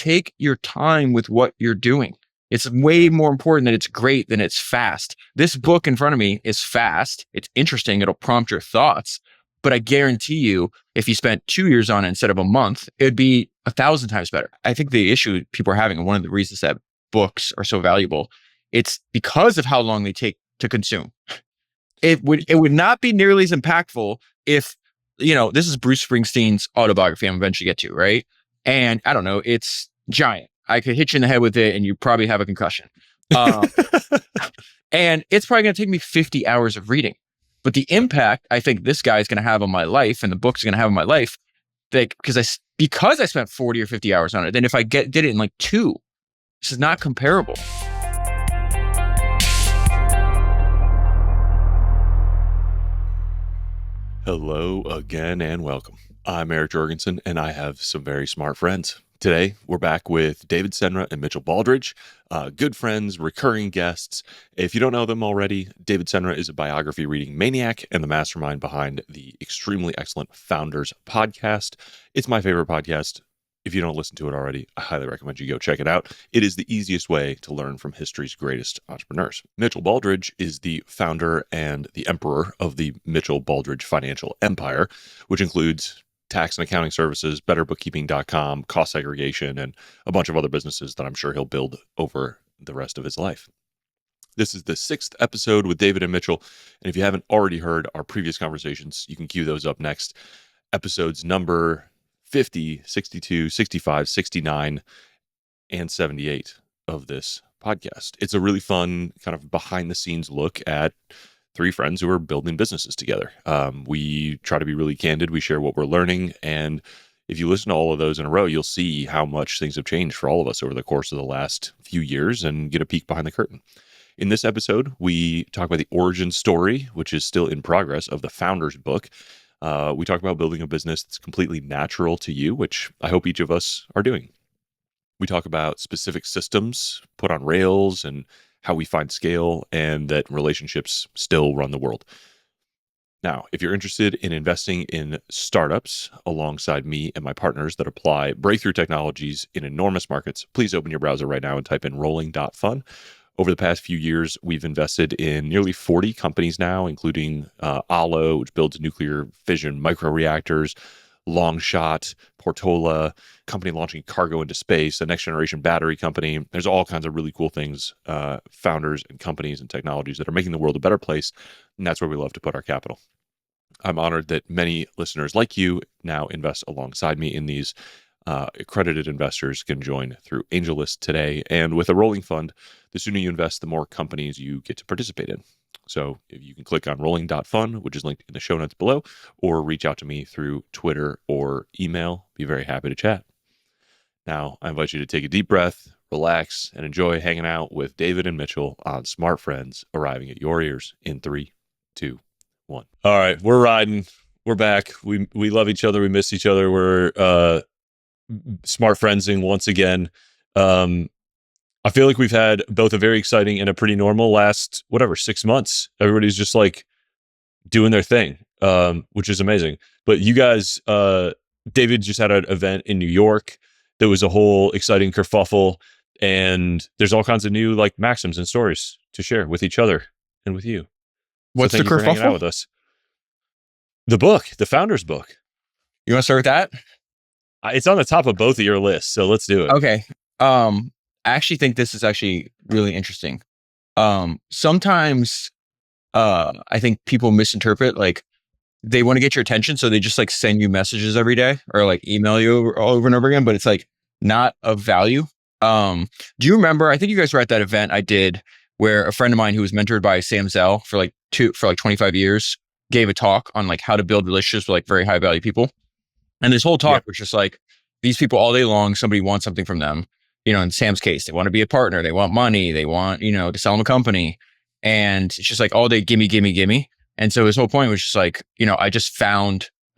take your time with what you're doing. It's way more important that it's great than it's fast. This book in front of me is fast. It's interesting. It'll prompt your thoughts. But I guarantee you, if you spent 2 years on it instead of a month, it'd be 1,000 times better. I think the issue people are having, and one of the reasons that books are so valuable, it's because of how long they take to consume. It would not be nearly as impactful if, this is Bruce Springsteen's autobiography I'm eventually get to, right? And I don't know, it's giant. I could hit you in the head with it and you probably have a concussion. And it's probably going to take me 50 hours of reading. But the impact I think this guy is going to have on my life and the book's going to have on my life, because I spent 40 or 50 hours on it, then if I did it in like 2, this is not comparable. Hello again and welcome. I'm Eric Jorgensen and I have some very smart friends. Today, we're back with David Senra and Mitchell Baldridge, good friends, recurring guests. If you don't know them already, David Senra is a biography-reading maniac and the mastermind behind the extremely excellent Founders podcast. It's my favorite podcast. If you don't listen to it already, I highly recommend you go check it out. It is the easiest way to learn from history's greatest entrepreneurs. Mitchell Baldridge is the founder and the emperor of the Mitchell Baldridge Financial empire, which includes tax and accounting services, betterbookkeeping.com, cost segregation, and a bunch of other businesses that I'm sure he'll build over the rest of his life. This is the 6th episode with David and Mitchell. And if you haven't already heard our previous conversations, you can cue those up next. Episodes number 50, 62, 65, 69, and 78 of this podcast. It's a really fun kind of behind the scenes look at 3 friends who are building businesses together. We try to be really candid. We share what we're learning. And if you listen to all of those in a row, you'll see how much things have changed for all of us over the course of the last few years and get a peek behind the curtain. In this episode, we talk about the origin story, which is still in progress, of the Founders book. We talk about building a business that's completely natural to you, which I hope each of us are doing. We talk about specific systems put on rails and how we find scale, and that relationships still run the world. Now, if you're interested in investing in startups alongside me and my partners that apply breakthrough technologies in enormous markets, please open your browser right now and type in rolling.fun. Over the past few years, we've invested in nearly 40 companies now, including Allo, which builds nuclear fission microreactors, Longshot, Portola, company launching cargo into space, a next generation battery company. There's all kinds of really cool things, founders and companies and technologies that are making the world a better place. And that's where we love to put our capital. I'm honored that many listeners like you now invest alongside me in these. Accredited investors can join through AngelList today. And with a rolling fund, the sooner you invest, the more companies you get to participate in. So if you can click on rolling.fun, which is linked in the show notes below, or reach out to me through Twitter or email. Be very happy to chat. Now, I invite you to take a deep breath, relax, and enjoy hanging out with David and Mitchell on Smart Friends, arriving at your ears in 3, 2, 1. All right, we're riding. We're back. We love each other. We miss each other. We're smart friendsing once again. I feel like we've had both a very exciting and a pretty normal last 6 months. Everybody's just like doing their thing, which is amazing. But you guys, David just had an event in New York. There was a whole exciting kerfuffle, and there's all kinds of new like maxims and stories to share with each other and with you. What's the kerfuffle? For hanging out with us. The book, the Founders book. You want to start with that? It's on the top of both of your lists, so let's do it. Okay. I actually think this is actually really interesting. Sometimes I think people misinterpret, like they want to get your attention, so they just like send you messages every day or like email you over and over again, but it's like not of value. Do you remember, I think you guys were at that event I did where a friend of mine who was mentored by Sam Zell for like 25 years gave a talk on like how to build relationships with like very high value people. And this whole talk was just like, these people all day long, somebody wants something from them. In Sam's case, they want to be a partner. They want money. They want, to sell them a company. And it's just like all day, gimme, gimme, gimme. And so his whole point was just like, I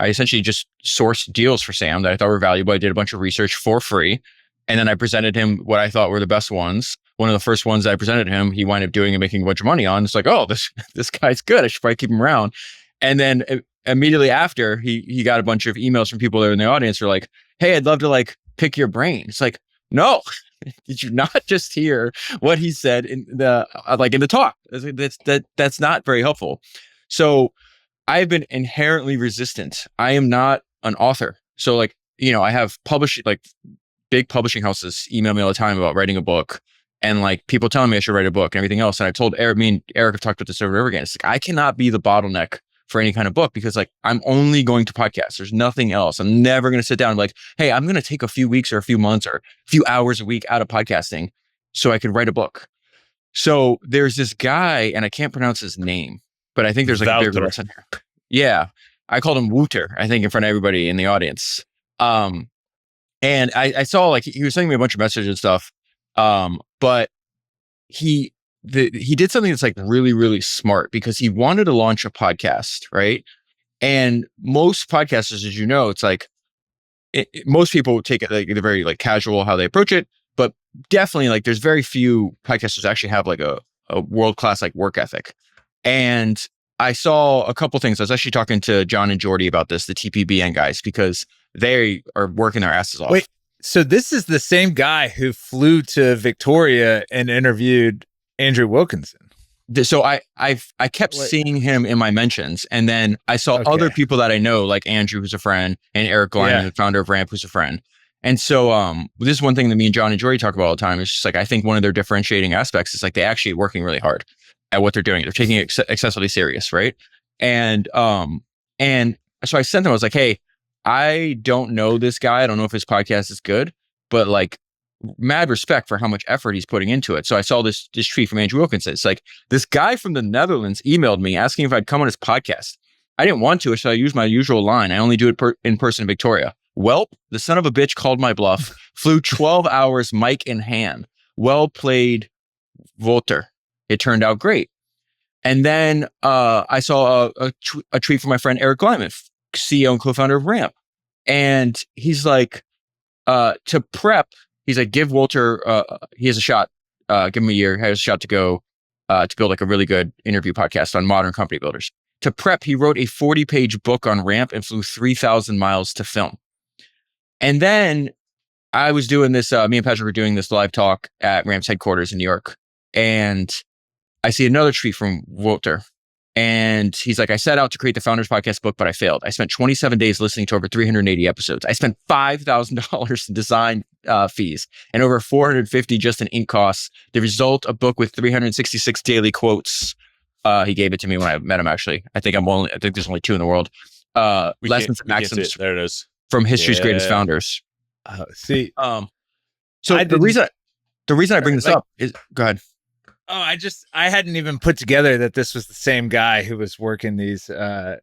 essentially just sourced deals for Sam that I thought were valuable. I did a bunch of research for free. And then I presented him what I thought were the best ones. One of the first ones that I presented him, he wound up doing and making a bunch of money on. It's like, oh, this guy's good. I should probably keep him around. And then immediately after, he got a bunch of emails from people that were in the audience who were like, hey, I'd love to like pick your brain. It's like, No, did you not just hear what he said in the in the talk? That's not very helpful. So I've been inherently resistant. I am not an author. So I have published big publishing houses email me all the time about writing a book, and people telling me I should write a book and everything else. And I told Eric, me and Eric have talked about this over and over again. It's I cannot be the bottleneck for any kind of book because I'm only going to podcasts. There's nothing else. I'm never going to sit down and hey, I'm going to take a few weeks or a few months or a few hours a week out of podcasting so I can write a book. So there's this guy, and I can't pronounce his name, but I think there's a bigger lesson here. Yeah. I called him Wouter, I think, in front of everybody in the audience. And I saw he was sending me a bunch of messages and stuff. But he did something that's really, really smart because he wanted to launch a podcast, right? And most podcasters, as you know, it's most people take it they're very casual how they approach it, but definitely there's very few podcasters that actually have a world-class work ethic. And I saw a couple things. I was actually talking to John and Jordy about this, the TPBN guys, because they are working their asses off. Wait, so this is the same guy who flew to Victoria and interviewed Andrew Wilkinson? So I kept seeing him in my mentions, and then I saw other people that I know, like Andrew, who's a friend, and Eric Lyman, the founder of Ramp, who's a friend. And so this is one thing that me and John and Jordy talk about all the time. It's just I think one of their differentiating aspects is they actually working really hard at what they're doing. They're taking it excessively serious, right? And so I sent them. I was like, hey, I don't know this guy. I don't know if his podcast is good, but mad respect for how much effort he's putting into it. So I saw this tweet from Andrew Wilkinson. It's this guy from the Netherlands emailed me asking if I'd come on his podcast. I didn't want to, so I used my usual line. I only do it in person in Victoria. Welp, the son of a bitch called my bluff, flew 12 hours mic in hand. Well played, Woulter. It turned out great. And then I saw a tweet from my friend Eric Lyman, CEO and co-founder of Ramp. And he's to prep, he's give Woulter, he has a shot, give him a year, has a shot to go to build a really good interview podcast on modern company builders. To prep, he wrote a 40-page book on Ramp and flew 3,000 miles to film. And then I was doing this, me and Patrick were doing this live talk at Ramp's headquarters in New York. And I see another tweet from Woulter. And he's I set out to create the Founders Podcast book, but I failed. I spent 27 days listening to over 380 episodes. I spent $5,000 in design fees and over 450 just in ink costs. The result, a book with 366 daily quotes. He gave it to me when I met him, actually. I think there's only 2 in the world. Lessons and maxims. There it is. From history's greatest founders. See, so the reason I bring this up is, go ahead. Oh, I hadn't even put together that this was the same guy who was working these 9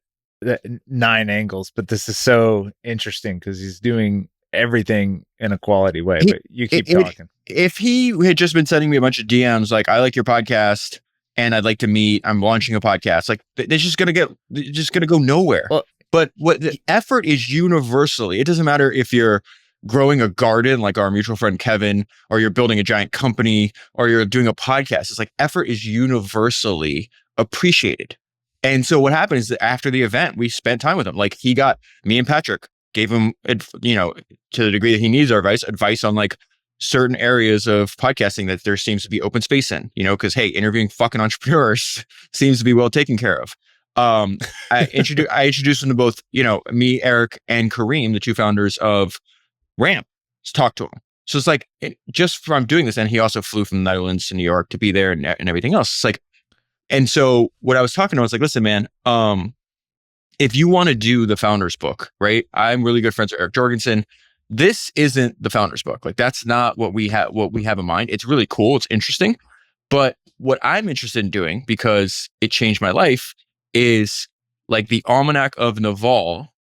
angles, but this is so interesting because he's doing everything in a quality way. But you keep talking. If he had just been sending me a bunch of DMs I like your podcast and I'd like to meet, I'm launching a podcast, it's just gonna go nowhere. Well, but what the effort is universally, it doesn't matter if you're growing a garden like our mutual friend Kevin, or you're building a giant company, or you're doing a podcast. It's effort is universally appreciated. And so what happened is that after the event, we spent time with him. He got me and Patrick gave him, to the degree that he needs our advice on certain areas of podcasting that there seems to be open space in, because hey, interviewing fucking entrepreneurs seems to be well taken care of. I introduced him to both, me, Eric, and Kareem, the 2 founders of Ramp, to talk to him. So it's just from doing this, and he also flew from the Netherlands to New York to be there and everything else. It's and so what I was talking to, I was listen, man, if you want to do the founders book, right? I'm really good friends with Eric Jorgensen. This isn't the founders book. That's not what we have in mind. It's really cool. It's interesting. But what I'm interested in doing, because it changed my life, is the Almanac of Naval,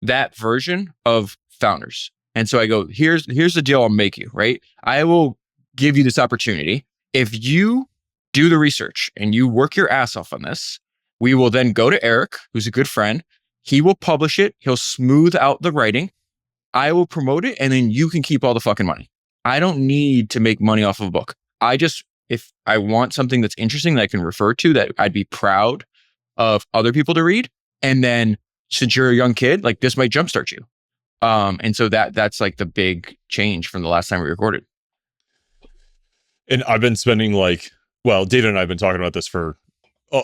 that version of founders. And so I go, here's the deal I'll make you, right? I will give you this opportunity. If you do the research and you work your ass off on this, we will then go to Eric, who's a good friend. He will publish it. He'll smooth out the writing. I will promote it, and then you can keep all the fucking money. I don't need to make money off of a book. If I want something that's interesting that I can refer to, that I'd be proud of other people to read. And then since you're a young kid, this might jumpstart you. And so that's like the big change from the last time we recorded. And I've been spending David and I have been talking about this for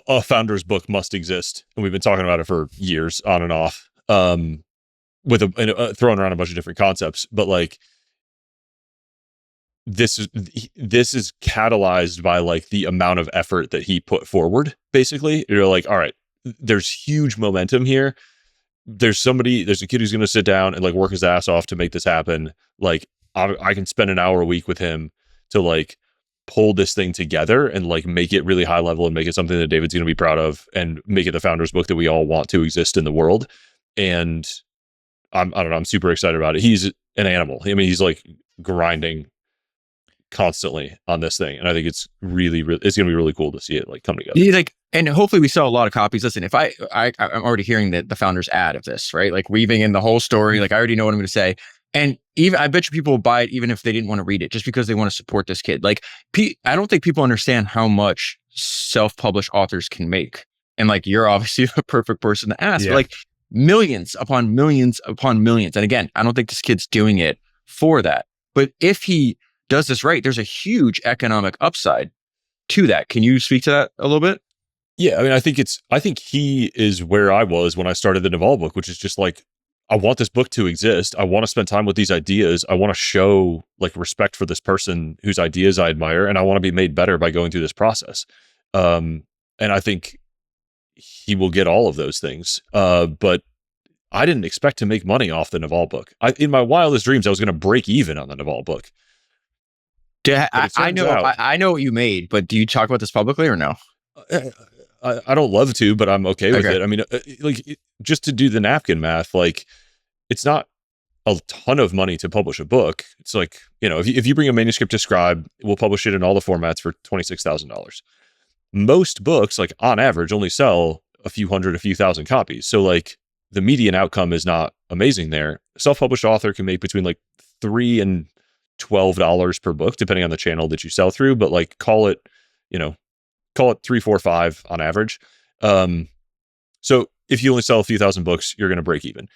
a founder's book must exist. And we've been talking about it for years on and off, with throwing around a bunch of different concepts. But like, this is catalyzed by like the amount of effort that he put forward. Basically, you're like, all right, there's huge momentum here. There's a kid who's going to sit down and like work his ass off to make this happen. Like, I can spend an hour a week with him to like pull this thing together and like make it really high level and make it something that David's going to be proud of and make it the founder's book that we all want to exist in the world. And I don't know, I'm super excited about it. He's an animal. I mean, he's like grinding constantly on this thing, and I think it's it's gonna be really cool to see it like come together. Yeah, like, and hopefully we sell a lot of copies. Listen, if I'm already hearing the founder's ad of this, right? Like weaving in the whole story. Like I already know what I'm going to say, and even I bet you people will buy it even if they didn't want to read it, just because they want to support this kid. Like I don't think people understand how much self-published authors can make, and like you're obviously the perfect person to ask. Yeah. But like millions upon millions upon millions, and again, I don't think this kid's doing it for that. But if he does this right, there's a huge economic upside to that. Can you speak to that a little bit? Yeah, I mean, I think he is where I was when I started the Naval book, which is just like, I want this book to exist. I want to spend time with these ideas. I want to show like respect for this person whose ideas I admire, and I want to be made better by going through this process. And I think he will get all of those things. But I didn't expect to make money off the Naval book. In my wildest dreams, I was going to break even on the Naval book. I know what you made, but do you talk about this publicly or no? I don't love to, but I'm okay with it. I mean, just to do the napkin math, like it's not a ton of money to publish a book. It's like, if you bring a manuscript to Scribe, we'll publish it in all the formats for $26,000. Most books, like on average, only sell a few thousand copies. So like the median outcome is not amazing there. Self-published author can make between like $3 and $12 per book, depending on the channel that you sell through, but like call it 3, 4, 5 on average. So if you only sell a few thousand books, you're going to break even.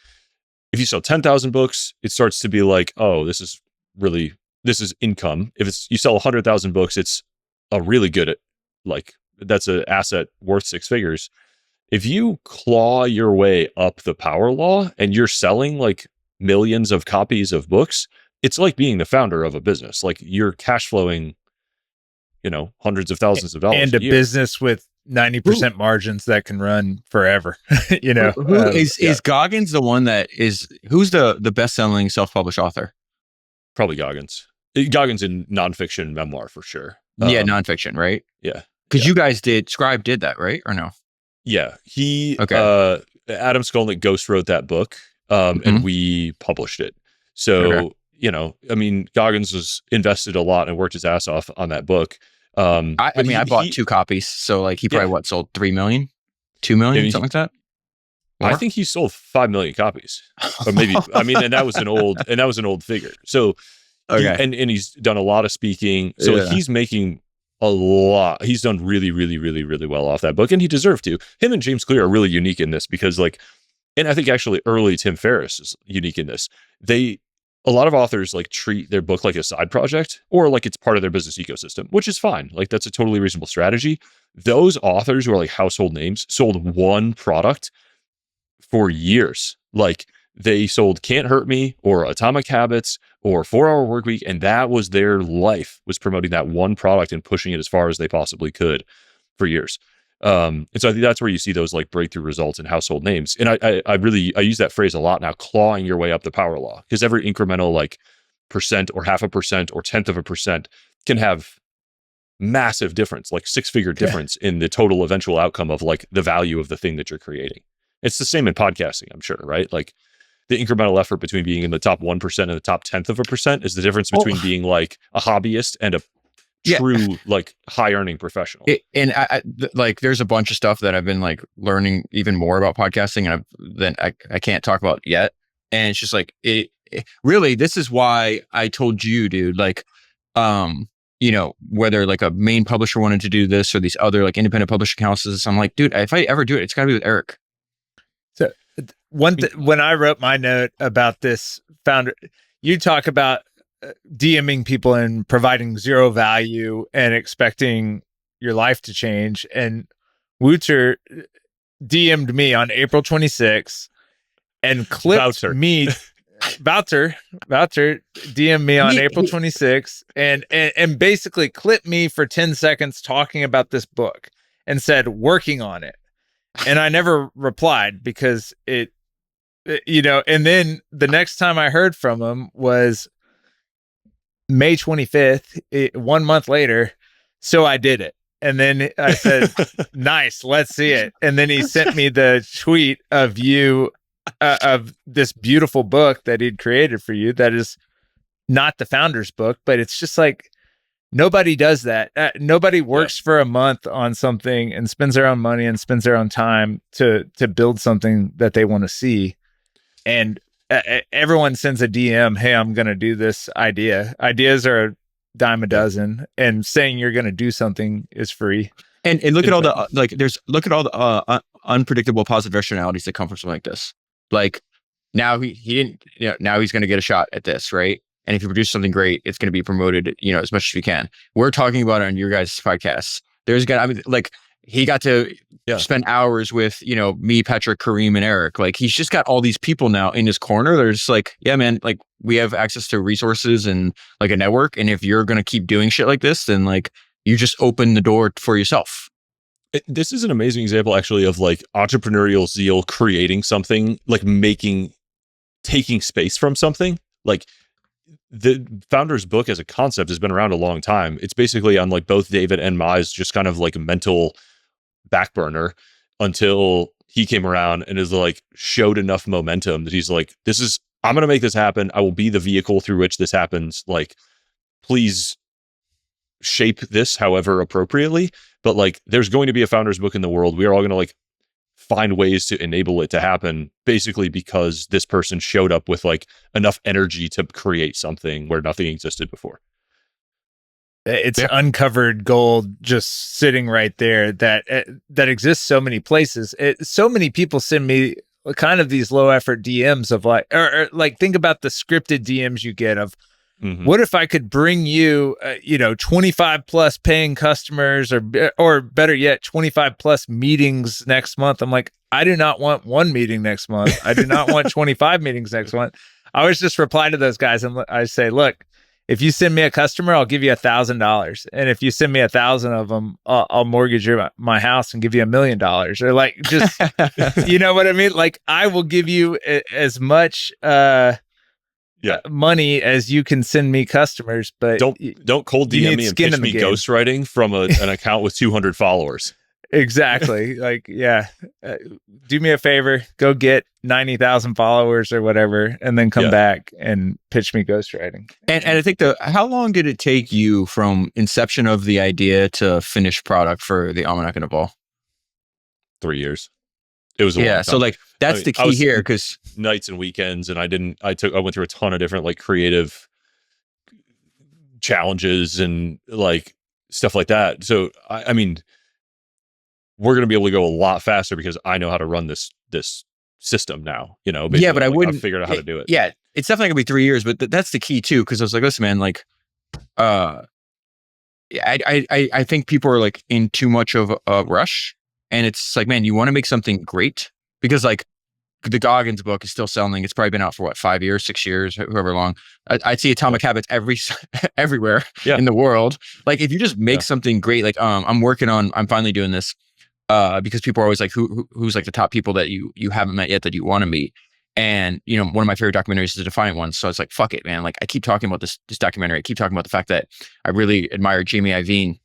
If you sell 10,000 books, it starts to be like, oh, this is income. If you sell 100,000 books, it's a really good, that's an asset worth 6 figures. If you claw your way up the power law and you're selling like millions of copies of books, it's like being the founder of a business. Like you're cash flowing, hundreds of thousands of dollars. And a business with 90% margins that can run forever. Is Goggins the one who's the best-selling self-published author? Probably Goggins. Goggins in nonfiction memoir for sure. Nonfiction, right? Yeah. Because you guys Scribe did that, right? Or no? Yeah. Adam Skolnick ghost wrote that book, and we published it. So, Goggins was invested a lot and worked his ass off on that book. I bought 2 copies. So like he probably sold 3 million, 2 million, something like that. More? I think he sold 5 million copies, or maybe. and that was an old figure. So, and he's done a lot of speaking. So he's making a lot. He's done really, really, really, really well off that book, and he deserved to. Him and James Clear are really unique in this because, and I think actually early Tim Ferriss is unique in this. A lot of authors treat their book like a side project or like it's part of their business ecosystem, which is fine. Like that's a totally reasonable strategy. Those authors who are like household names sold one product for years. Like they sold Can't Hurt Me or Atomic Habits or 4 Hour Workweek. And that was their life, was promoting that one product and pushing it as far as they possibly could for years. And so I think that's where you see those breakthrough results in household names. And I use that phrase a lot now, clawing your way up the power law, because every incremental percent or 0.5% or 0.1% can have massive difference, 6-figure difference in the total eventual outcome of the value of the thing that you're creating. It's the same in podcasting, I'm sure, right? The incremental effort between being in the top 1% and the top 0.1% is the difference between being a hobbyist and a true high earning professional. And there's a bunch of stuff that I've been learning even more about podcasting, and I can't talk about yet. And it's just really, this is why I told you, dude, whether a main publisher wanted to do this or these other independent publishing houses, I'm like, dude, if I ever do it, it's gotta be with Eric. So when I wrote my note about this founder, you talk about DMing people and providing zero value and expecting your life to change. And Wouter DM'd me on April 26th and clipped me. Wouter DM'd me on April 26th and basically clipped me for 10 seconds talking about this book and said, working on it. And I never replied because and then the next time I heard from him was May 25th, 1 month later. So I did it. And then I said, nice, let's see it. And then he sent me the tweet of you, of this beautiful book that he'd created for you. That is not the founder's book, but it's just like, nobody does that. Nobody works for a month on something and spends their own money and spends their own time to build something that they want to see. And everyone sends a DM, hey, I'm going to do this idea. Ideas are a dime a dozen, and saying you're going to do something is free. And look at all the look at all the unpredictable positive externalities that come from something like this. Like now he didn't, now he's going to get a shot at this, right? And if you produce something great, it's going to be promoted, as much as you can. We're talking about it on your guys' podcast. He got to spend hours with, me, Patrick, Kareem, and Eric. Like, he's just got all these people now in his corner. They're just like, yeah, man, like, we have access to resources and like a network. And if you're going to keep doing shit like this, then like, you just open the door for yourself. This is an amazing example, actually, of like entrepreneurial zeal creating something, like taking space from something. Like, the founder's book as a concept has been around a long time. It's basically on like both David and Mai's just kind of like a mental back burner until he came around and is like showed enough momentum that he's like, I'm going to make this happen. I will be the vehicle through which this happens. Like, please shape this however appropriately. But like, there's going to be a founder's book in the world. We are all going to like find ways to enable it to happen, basically because this person showed up with like enough energy to create something where nothing existed before. It's uncovered gold just sitting right there that exists so many places. So many people send me kind of these low effort DMs of like, or like, think about the scripted DMs you get of, what if I could bring you, 25 plus paying customers or better yet, 25 plus meetings next month? I'm like, I do not want one meeting next month. I do not want 25 meetings next month. I always just reply to those guys and I say, look, if you send me a customer, I'll give you $1,000. And if you send me 1,000 of them, I'll mortgage my house and give you $1 million. Or like, just, you know what I mean? Like, I will give you as much, money as you can send me customers, but don't cold DM me and pitch me ghostwriting from an account with 200 followers. Exactly. Like, do me a favor, go get 90,000 followers or whatever, and then come back and pitch me ghostwriting. And I think how long did it take you from inception of the idea to finished product for the Almanac and a Ball? 3 years. It was a long time. So like that's the key here, because nights and weekends, and I went through a ton of different like creative challenges and like stuff like that. So I mean, we're going to be able to go a lot faster because I know how to run this system now. But I wouldn't. I figured out how to do it. Yeah, it's definitely gonna be 3 years, but that's the key too. Because I was like, listen, man, like, I think people are like in too much of a rush. And it's like, man, you want to make something great, because like the Goggins book is still selling. It's probably been out for what, 5 years, 6 years, however long. I see Atomic Habits everywhere in the world. Like, if you just make something great, like I'm finally doing this because people are always like, who's like the top people that you haven't met yet that you want to meet? And one of my favorite documentaries is the Defiant One. So it's like, fuck it, man. Like, I keep talking about this documentary. I keep talking about the fact that I really admire Jamie Iovine.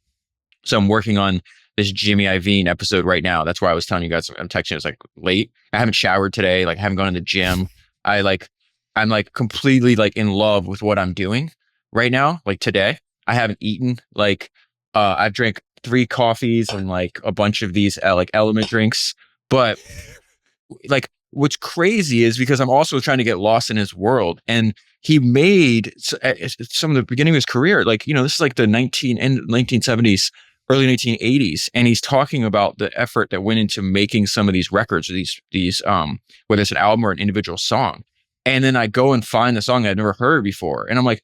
So I'm working on this Jimmy Iovine episode right now. That's why I was telling you guys, I'm texting, it's like late. I haven't showered today. Like, I haven't gone to the gym. I'm like completely like in love with what I'm doing right now. Like today, I haven't eaten. Like, I've drank 3 coffees and like a bunch of these like element drinks. But like, what's crazy is because I'm also trying to get lost in his world. And he made some of the beginning of his career, like, this is like the 1970s, early 1980s, and he's talking about the effort that went into making some of these records, or these whether it's an album or an individual song. And then I go and find the song I'd never heard before, and I'm like,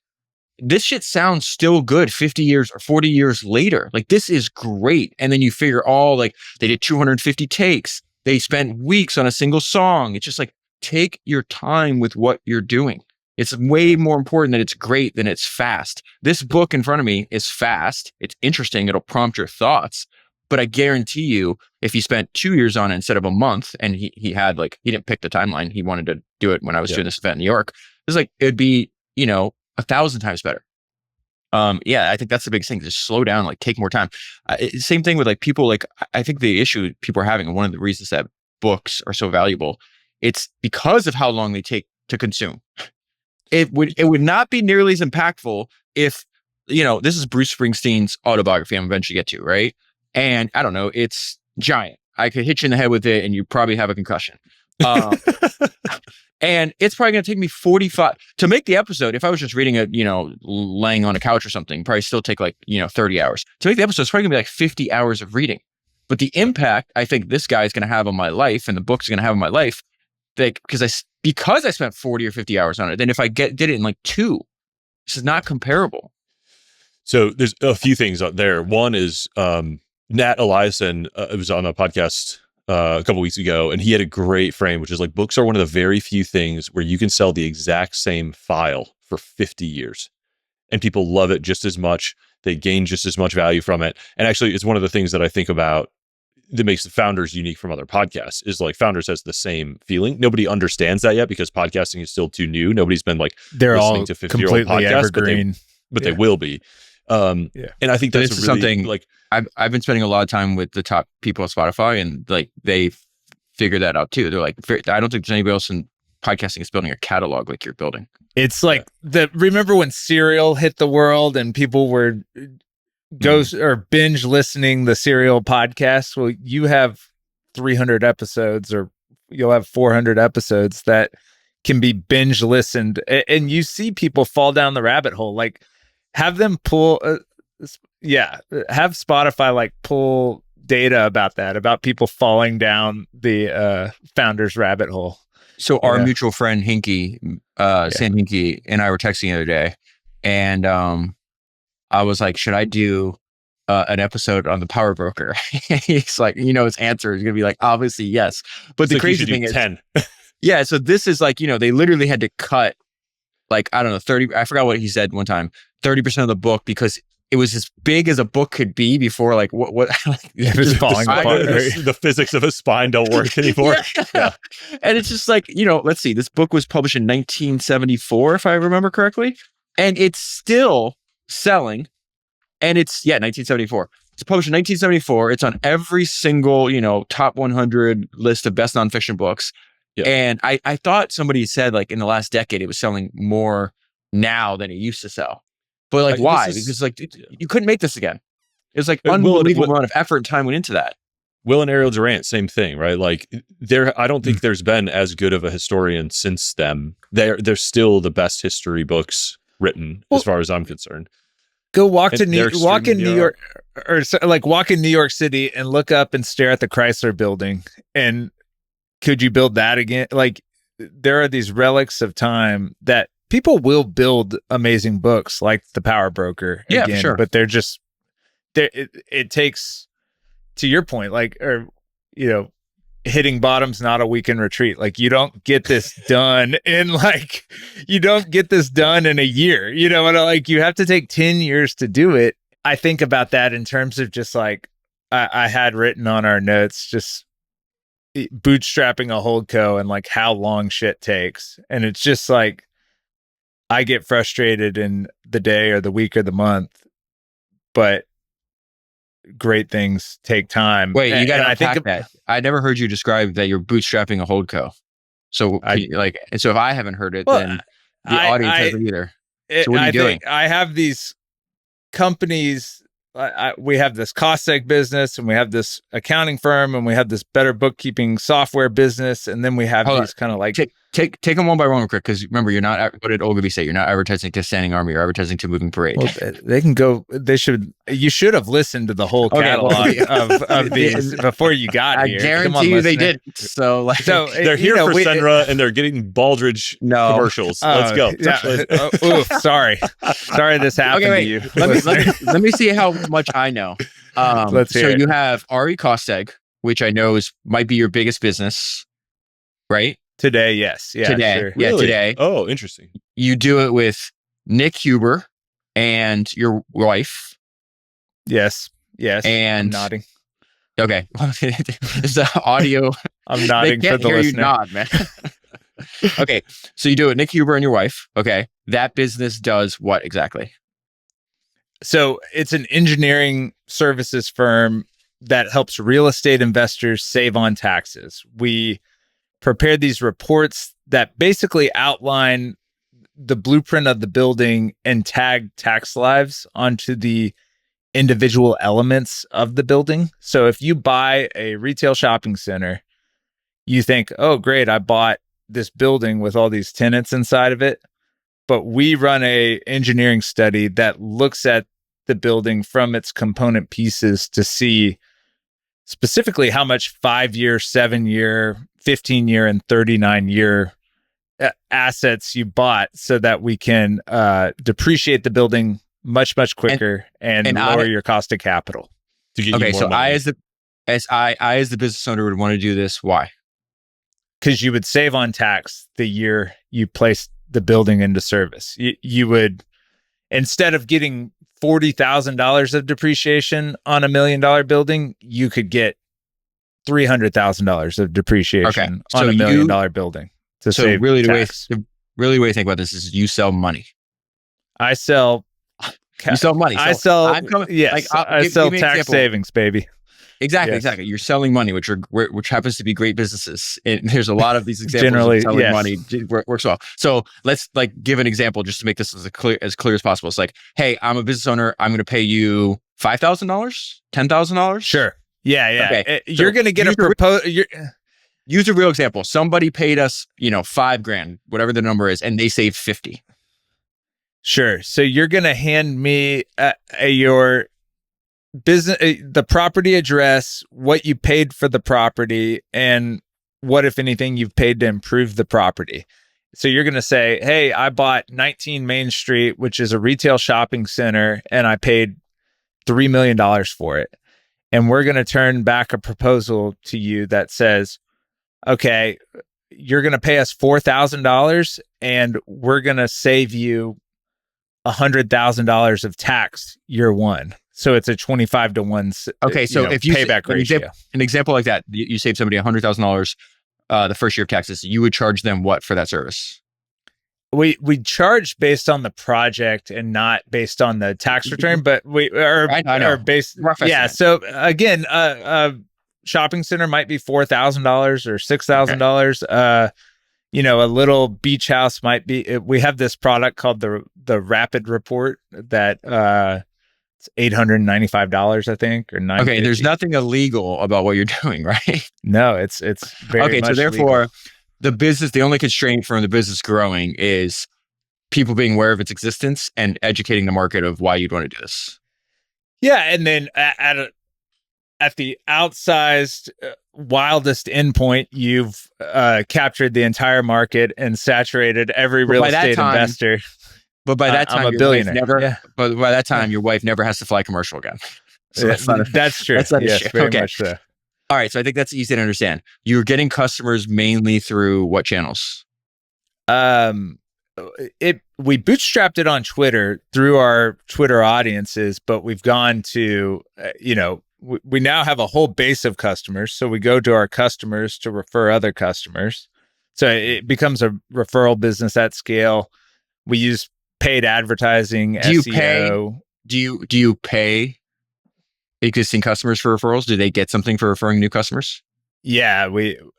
this shit sounds still good 50 years or 40 years later. Like, this is great. And then you figure, like, they did 250 takes. They spent weeks on a single song. It's just like, take your time with what you're doing. It's way more important that it's great than it's fast. This book in front of me is fast. It's interesting. It'll prompt your thoughts. But I guarantee you, if he spent 2 years on it instead of a month, and he had like, he didn't pick the timeline. He wanted to do it when I was doing this event in New York. It's like, it'd be, 1,000 times better. I think that's the biggest thing. Just slow down, like take more time. Same thing with like people, like I think the issue people are having, and one of the reasons that books are so valuable, it's because of how long they take to consume. It would not be nearly as impactful if, this is Bruce Springsteen's autobiography I'm eventually get to, right? And I don't know, it's giant. I could hit you in the head with it and you probably have a concussion. And it's probably going to take me 45 to make the episode. If I was just reading it, laying on a couch or something, probably still take like, 30 hours to make the episode. It's probably gonna be like 50 hours of reading, but the impact I think this guy is going to have on my life, and the book's going to have on my life, because I spent 40 or 50 hours on it, then if I did it in like 2, this is not comparable. So there's a few things out there. One is Nat Eliason, it was on a podcast a couple weeks ago, and he had a great frame, which is like, books are one of the very few things where you can sell the exact same file for 50 years and people love it just as much. They gain just as much value from it. And actually, it's one of the things that I think about that makes the Founders unique from other podcasts, is like Founders has the same feeling. Nobody understands that yet because podcasting is still too new. Nobody's been like they're listening all to 50-year-old podcasts, evergreen. but they will be. And I think that's really, something like, I've been spending a lot of time with the top people at Spotify, and like they figure that out too. They're like, I don't think there's anybody else in podcasting is building a catalog like you're building. It's like remember when Serial hit the world and people were or binge listening the Serial podcast? Well, you have 300 episodes, or you'll have 400 episodes that can be binge listened, and you see people fall down the rabbit hole. Like, have them pull have Spotify like pull data about that, about people falling down the Founders rabbit hole. So our mutual friend Hinky, Sam Hinky, and I were texting the other day, and I was like, should I do an episode on the power broker? He's like, his answer is gonna be like, obviously yes. But it's the like crazy thing is 10. Yeah, so this is like, they literally had to cut, like, I don't know, 30, I forgot what he said one time, 30% of the book, because it was as big as a book could be before, like, what it was falling apart. The physics of a spine don't work anymore. Yeah. And it's just like, let's see, this book was published in 1974, if I remember correctly, and it's still selling, and it's, 1974. It's published in 1974. It's on every single, top 100 list of best nonfiction books. Yeah. And I thought somebody said, like, in the last decade, it was selling more now than it used to sell. But like, why? Because like, you couldn't make this again. It was like unbelievable amount of effort and time went into that. Will and Ariel Durant, same thing, right? Like, I don't think there's been as good of a historian since them. They're still the best history books written, as far as I'm concerned. Go walk in New York, or like walk in New York City and look up and stare at the Chrysler Building, and could you build that again? Like, there are these relics of time that people will build amazing books like The Power Broker again, for sure. But they're just there. It takes, to your point, like, or hitting bottom's not a weekend retreat. Like, you don't get this done in a year. Like, you have to take 10 years to do it. I think about that in terms of just like, I had written on our notes, just bootstrapping a HoldCo and like how long shit takes. And it's just like, I get frustrated in the day or the week or the month, but great things take time. Wait, you got to unpack that. I never heard you describe that you're bootstrapping a HoldCo. So so if I haven't heard it, then the audience hasn't either. So what are you doing? I have these companies. We have this cost seg business, and we have this accounting firm, and we have this better bookkeeping software business, and then we have these kind of like take them one by one real quick, because remember, you're not, what did Ogilvy say? You're not advertising to standing army, you're advertising to moving parade. Well, they can go. You should have listened to the whole catalog of these before you got I here. guarantee you they did. So they're here for Senra, and they're getting Baldridge commercials. Let's go. Oof, sorry this happened to you. Let me see how much I know. Let's hear it. You have Ari Kostek, which I know might be your biggest business, right? Today, yes. Yeah, today. Sure. Yeah, Really? today. Oh, interesting. You do it with Nick Huber and your wife. Yes. And I'm nodding. Okay. It's the audio. I'm nodding they can't for the hear listener. You nod, man. Okay. So you do it, Nick Huber and your wife. Okay. That business does what exactly? So it's an engineering services firm that helps real estate investors save on taxes. We prepare these reports that basically outline the blueprint of the building and tag tax lives onto the individual elements of the building. So if you buy a retail shopping center, you think, oh, great, I bought this building with all these tenants inside of it. But we run a engineering study that looks at the building from its component pieces to see specifically how much 5-year, 7-year, 15-year, and 39-year assets you bought, so that we can depreciate the building much quicker and lower your cost of capital. Okay, so I as the business owner would want to do this. Why? Because you would save on tax the year you placed the building into service. You would, instead of getting $40,000 of depreciation on $1 million building, you could get $300,000 of depreciation on $1 million building. To save really, tax. the way to think about this is you sell money. I sell. You sell money. So I sell. Yes, I sell tax savings, baby. Exactly. You're selling money, which happens to be great businesses. There's a lot of these examples. Generally, of selling money works well. So let's give an example just to make this as clear as possible. It's like, hey, I'm a business owner. I'm going to pay you $5,000, $10,000. Sure. Yeah. Okay. You're going to get a proposal. Use a real example. Somebody paid us, $5,000, whatever the number is, and they saved 50. Sure. So you're going to hand me your business, the property address, what you paid for the property, and what, if anything, you've paid to improve the property. So you're going to say, hey, I bought 19 Main Street, which is a retail shopping center, and I paid $3 million for it. And we're going to turn back a proposal to you that says, okay, you're going to pay us $4,000 and we're going to save you $100,000 of tax year one. So it's a 25 to 1. Okay. So if you payback ratio, an example like that, you save somebody $100,000 the first year of taxes, you would charge them what for that service? We charge based on the project and not based on the tax return, but we are based. Yeah. So again, shopping center might be $4,000 or $6,000. Okay. A little beach house might be. We have this product called the Rapid Report that it's $895, I think, or $950. Okay, there's nothing illegal about what you're doing, right? No, it's very okay. Much So therefore, legal. the only constraint from the business growing is people being aware of its existence and educating the market of why you'd want to do this. Yeah, and then at the outsized, wildest endpoint, you've captured the entire market and saturated every real estate investor. But by that time, I'm a billionaire. But by that time, your wife never has to fly commercial again. So that's true. That's not yes, very much so. All right, so I think that's easy to understand. You're getting customers mainly through what channels? We bootstrapped it on Twitter through our Twitter audiences, but we've gone to we now have a whole base of customers. So we go to our customers to refer other customers. So it becomes a referral business at scale. We use paid advertising, SEO. Do you pay existing customers for referrals? Do they get something for referring new customers? Yeah,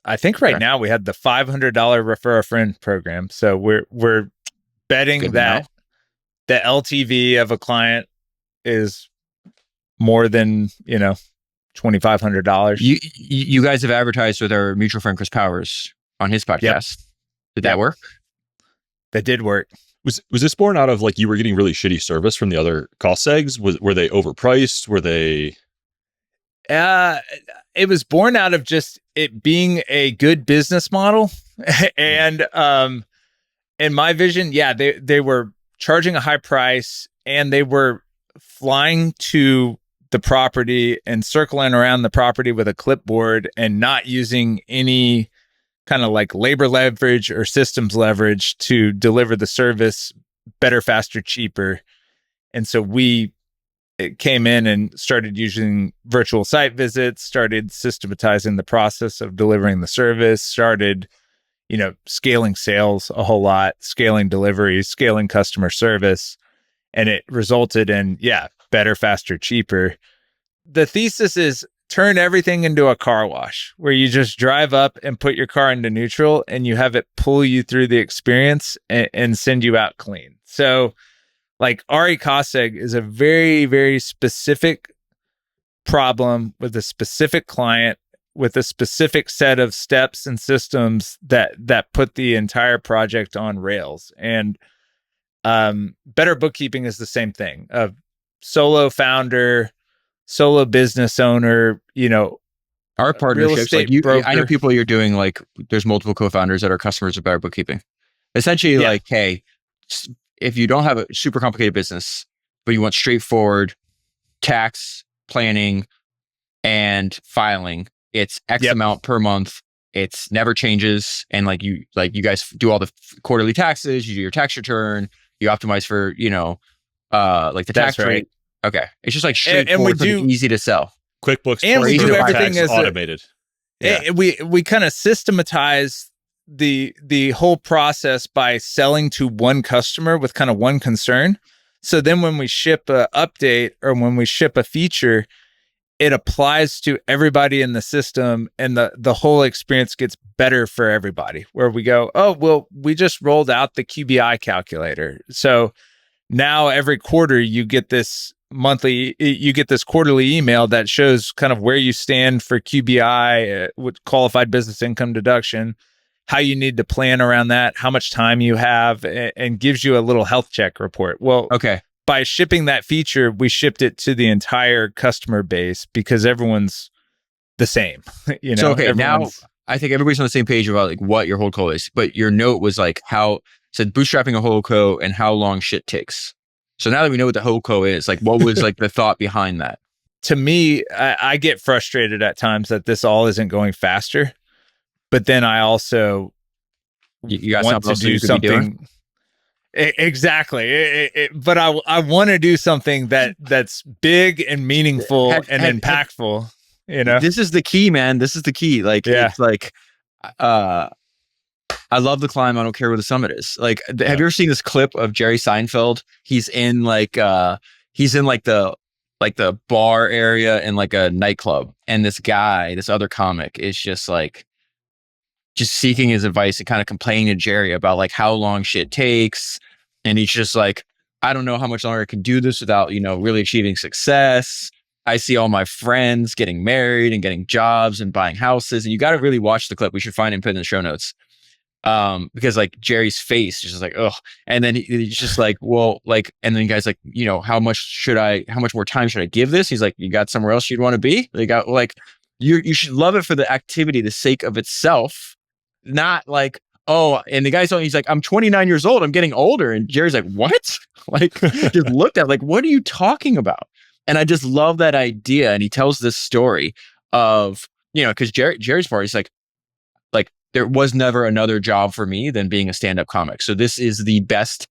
I think right now we had the $500 refer a friend program. So we're betting that the LTV of a client is more than $2,500. You guys have advertised with our mutual friend Chris Powers on his podcast. Yep. Did that work? That did work. Was this born out of like you were getting really shitty service from the other cost segs? Were they overpriced? Were they? It was born out of just it being a good business model, and in my vision, they were charging a high price, and they were flying to the property and circling around the property with a clipboard and not using any kind of like labor leverage or systems leverage to deliver the service better, faster, cheaper. And so we came in and started using virtual site visits, started systematizing the process of delivering the service, started, scaling sales a whole lot, scaling deliveries, scaling customer service. And it resulted in, better, faster, cheaper. The thesis is turn everything into a car wash where you just drive up and put your car into neutral and you have it pull you through the experience and send you out clean. So like RE Cosseg is a very, very specific problem with a specific client with a specific set of steps and systems that put the entire project on rails. And better bookkeeping is the same thing. A solo founder, solo business owner, our partnerships, like I know people you're doing, like there's multiple co-founders that are customers of Better Bookkeeping. Essentially, like, hey, if you don't have a super complicated business, but you want straightforward tax planning and filing, it's X amount per month. It's never changes. And like you guys do all the quarterly taxes, you do your tax return, you optimize for, like the tax rate. Okay. It's just like straightforward, and easy to sell. QuickBooks, and we do everything as automated. We kind of systematize the whole process by selling to one customer with kind of one concern. So then when we ship a update or when we ship a feature, it applies to everybody in the system and the whole experience gets better for everybody. Where we go, oh, well, we just rolled out the QBI calculator. So now every quarter you get this quarterly email that shows kind of where you stand for QBI, with qualified business income deduction, how you need to plan around that, how much time you have, and gives you a little health check report. Well, okay. By shipping that feature, we shipped it to the entire customer base because everyone's the same. So okay, now I think everybody's on the same page about like what your HoldCo is. But your note was like said bootstrapping a HoldCo and how long shit takes. So now that we know what the HoldCo is, like what was like the thought behind that? To me, I get frustrated at times that this all isn't going faster. But then I also you got want to do something. Exactly. But I want to do something that's big and meaningful and impactful. This is the key, man. This is the key. Like, it's like, I love the climb. I don't care where the summit is. Like, have you ever seen this clip of Jerry Seinfeld? He's in the bar area in like a nightclub, and this other comic is just seeking his advice and kind of complaining to Jerry about like how long shit takes. And he's just like, I don't know how much longer I can do this without, really achieving success. I see all my friends getting married and getting jobs and buying houses. And you got to really watch the clip. We should find it and put it in the show notes. Because like Jerry's face is just like, ugh. And then he's just like, well, like, and then the guy's like, how much more time should I give this? He's like, you got somewhere else you'd want to be? They got like, you should love it for the activity, the sake of itself. Not like, oh, and the guy's he's like, I'm 29 years old. I'm getting older. And Jerry's like, what? Like, just looked at like, what are you talking about? And I just love that idea. And he tells this story of, because Jerry's part is like, there was never another job for me than being a stand-up comic. So this is the best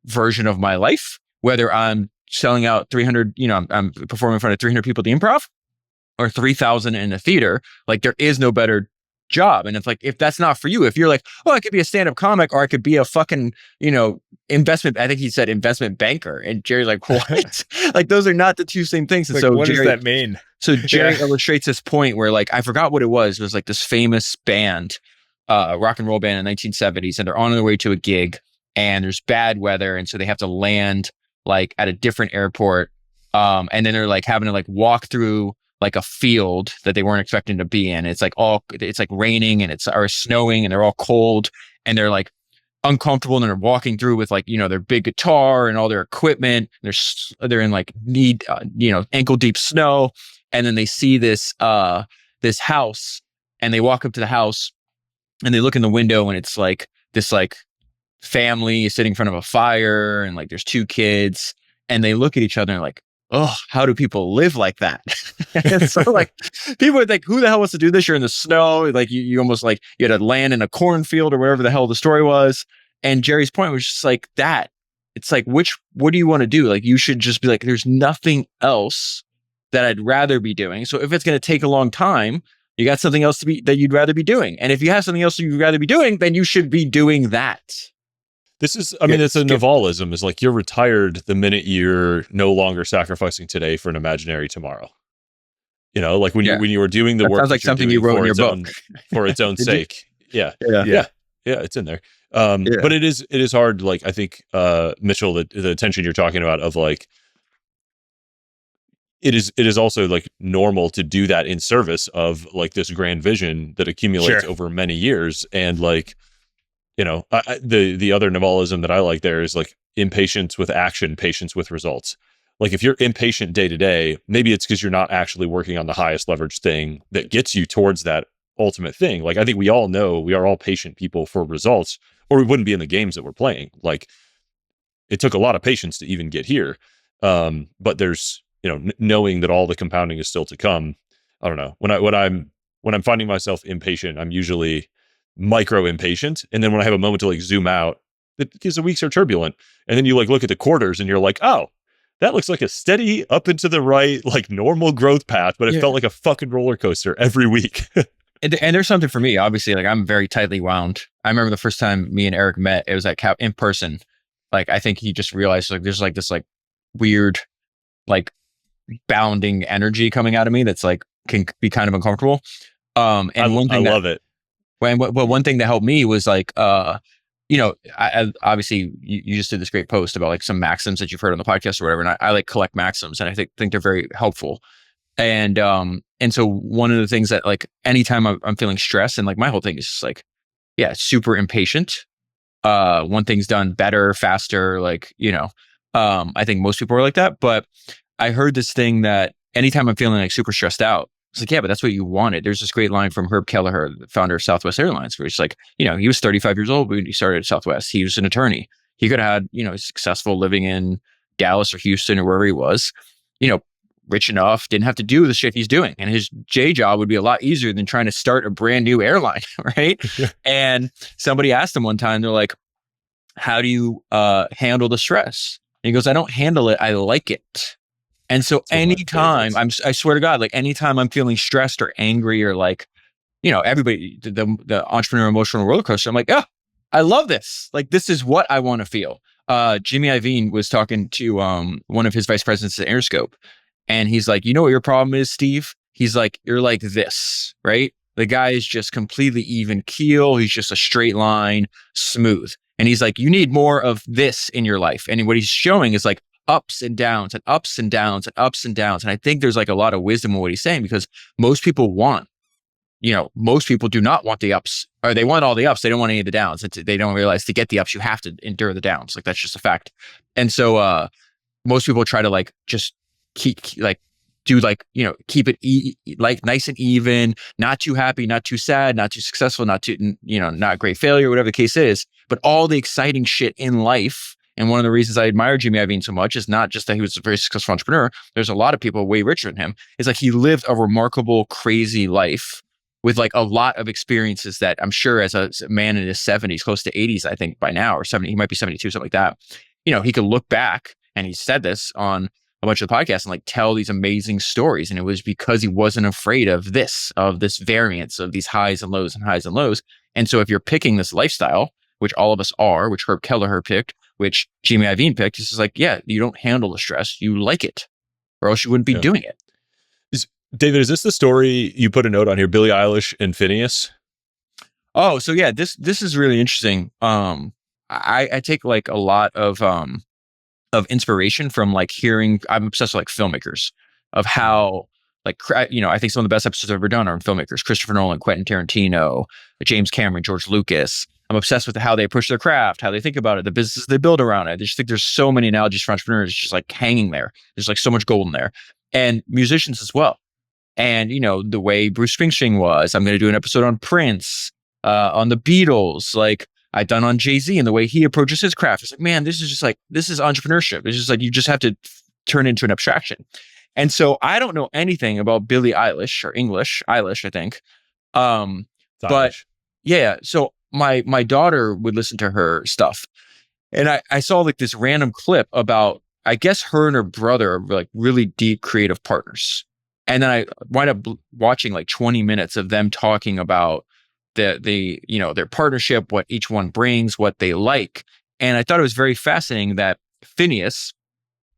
version of my life, whether I'm selling out 300, I'm performing in front of 300 people at the Improv or 3,000 in a theater. Like there is no better job. And it's like, if that's not for you, if you're like, oh, I could be a stand-up comic or I could be a fucking, investment, I think he said investment banker. And Jerry's like, what? Like those are not the two same things. And like, so what does that mean? So Jerry illustrates this point where like, I forgot what it was. It was like this famous band, rock and roll band in the 1970s. And they're on their way to a gig and there's bad weather. And so they have to land like at a different airport. And then they're like having to like walk through like a field that they weren't expecting to be in. It's like raining and it's snowing and they're all cold and they're like uncomfortable, and they're walking through with like, their big guitar and all their equipment. They're in like ankle deep snow. And then they see this house, and they walk up to the house, and they look in the window, and it's like this like family sitting in front of a fire, and like there's two kids, and they look at each other and like, oh, how do people live like that? And so like people would think, who the hell wants to do this? You're in the snow. Like you almost like you had to land in a cornfield or wherever the hell the story was. And Jerry's point was just like that. It's like, what do you want to do? Like, you should just be like, there's nothing else that I'd rather be doing. So if it's going to take a long time, you got something else that you'd rather be doing. And if you have something else you'd rather be doing, then you should be doing that. This is, I mean, it's a Navalism. It's like you're retired the minute you're no longer sacrificing today for an imaginary tomorrow. Like when you were doing the that work, sounds like something you wrote in your book for its own sake. Yeah, it's in there. Yeah. But it is hard. Like, I think, Mitchell, the tension you're talking about of like, it is also like normal to do that in service of like this grand vision that accumulates over many years. And like, the other Navalism that I like there is like impatience with action, patience with results. Like if you're impatient day to day, maybe it's because you're not actually working on the highest leverage thing that gets you towards that ultimate thing. Like I think we all know we are all patient people for results, or we wouldn't be in the games that we're playing. Like it took a lot of patience to even get here. But there's, knowing that all the compounding is still to come. I don't know. When I'm finding myself impatient, I'm usually micro impatient. And then when I have a moment to like zoom out, because the weeks are turbulent, and then you like look at the quarters and you're like, oh, that looks like a steady up and to the right, like normal growth path, but it felt like a fucking roller coaster every week. And there's something for me, obviously, like I'm very tightly wound. I remember the first time me and Eric met, it was at in person. Like, I think he just realized like, there's like this like weird, like bounding energy coming out of me. That's like, can be kind of uncomfortable. And one thing I love it. One thing that helped me was like, I obviously you just did this great post about like some maxims that you've heard on the podcast or whatever. And I like collect maxims, and I think they're very helpful. And so one of the things that like, anytime I'm feeling stressed, and like my whole thing is just like, super impatient. One thing's done better, faster, like, I think most people are like that. But I heard this thing that anytime I'm feeling like super stressed out, it's like, but that's what you wanted. There's this great line from Herb Kelleher, the founder of Southwest Airlines, where he's like, he was 35 years old when he started at Southwest. He was an attorney. He could have had, successful living in Dallas or Houston or wherever he was, rich enough, didn't have to do the shit he's doing. And his J job would be a lot easier than trying to start a brand new airline, right? And somebody asked him one time, they're like, how do you handle the stress? And he goes, I don't handle it, I like it. And so anytime I swear to God, like anytime I'm feeling stressed or angry or like, everybody, the entrepreneur emotional roller coaster, I'm like, oh, I love this. Like, this is what I want to feel. Jimmy Iovine was talking to one of his vice presidents at Interscope. And he's like, you know what your problem is, Steve? He's like, you're like this, right? The guy is just completely even keel. He's just a straight line, smooth. And he's like, you need more of this in your life. And what he's showing is like ups and downs and ups and downs and ups and downs. And I think there's like a lot of wisdom in what he's saying, because most people most people do not want the ups, or they want all the ups. They don't want any of the downs. They don't realize to get the ups, you have to endure the downs. Like, that's just a fact. And so most people try to like, just keep it like nice and even, not too happy, not too sad, not too successful, not too, not great failure, whatever the case is, but all the exciting shit in life. And one of the reasons I admire Jimmy Iovine so much is not just that he was a very successful entrepreneur. There's a lot of people way richer than him. It's like he lived a remarkable, crazy life with like a lot of experiences that I'm sure as a man in his 70s, close to 80s, I think by now, or 70, he might be 72, something like that. He could look back, and he said this on a bunch of the podcasts, and like tell these amazing stories. And it was because he wasn't afraid of this variance of these highs and lows and highs and lows. And so if you're picking this lifestyle, which all of us are, which Herb Kelleher picked, which Jimmy Iovine picked, it's just like, you don't handle the stress, you like it, or else you wouldn't be doing it. David, is this the story you put a note on here, Billie Eilish and Phineas? Oh, so yeah, this is really interesting. I take like a lot of inspiration from like hearing, I'm obsessed with like filmmakers, of how like, I think some of the best episodes I've ever done are in filmmakers, Christopher Nolan, Quentin Tarantino, James Cameron, George Lucas. I'm obsessed with how they approach their craft, how they think about it, the businesses they build around it. I just think there's so many analogies for entrepreneurs just like hanging there. There's like so much gold in there. And musicians as well. And, the way Bruce Springsteen was, I'm going to do an episode on Prince, on the Beatles, like I've done on Jay-Z and the way he approaches his craft. It's like, man, this is entrepreneurship. It's just like, you just have to turn it into an abstraction. And so I don't know anything about Billie Eilish or Eilish, I think. But yeah, so my daughter would listen to her stuff. And I saw like this random clip about, I guess her and her brother are like really deep creative partners. And then I wind up watching like 20 minutes of them talking about their partnership, what each one brings, what they like. And I thought it was very fascinating that Phineas,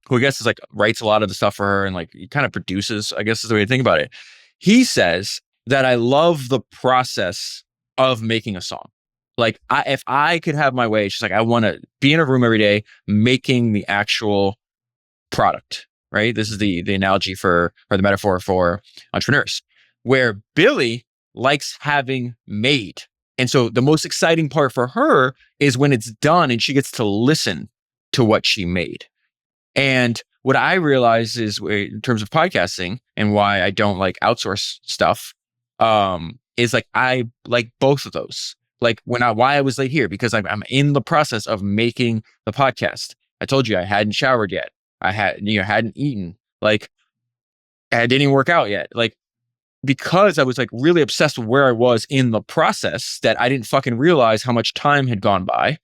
who I guess is like writes a lot of the stuff for her and like he kind of produces, I guess is the way to think about it. He says that I love the process of making a song. Like if I could have my way, it's just like I want to be in a room every day making the actual product, right? This is the analogy or the metaphor for entrepreneurs, where Billy likes having made. And so the most exciting part for her is when it's done and she gets to listen to what she made. And what I realize is in terms of podcasting and why I don't like outsource stuff, is like I like both of those. Like why I was late here, because I'm in the process of making the podcast. I told you I hadn't showered yet. I hadn't eaten. Like I didn't even work out yet. Like because I was like really obsessed with where I was in the process that I didn't fucking realize how much time had gone by.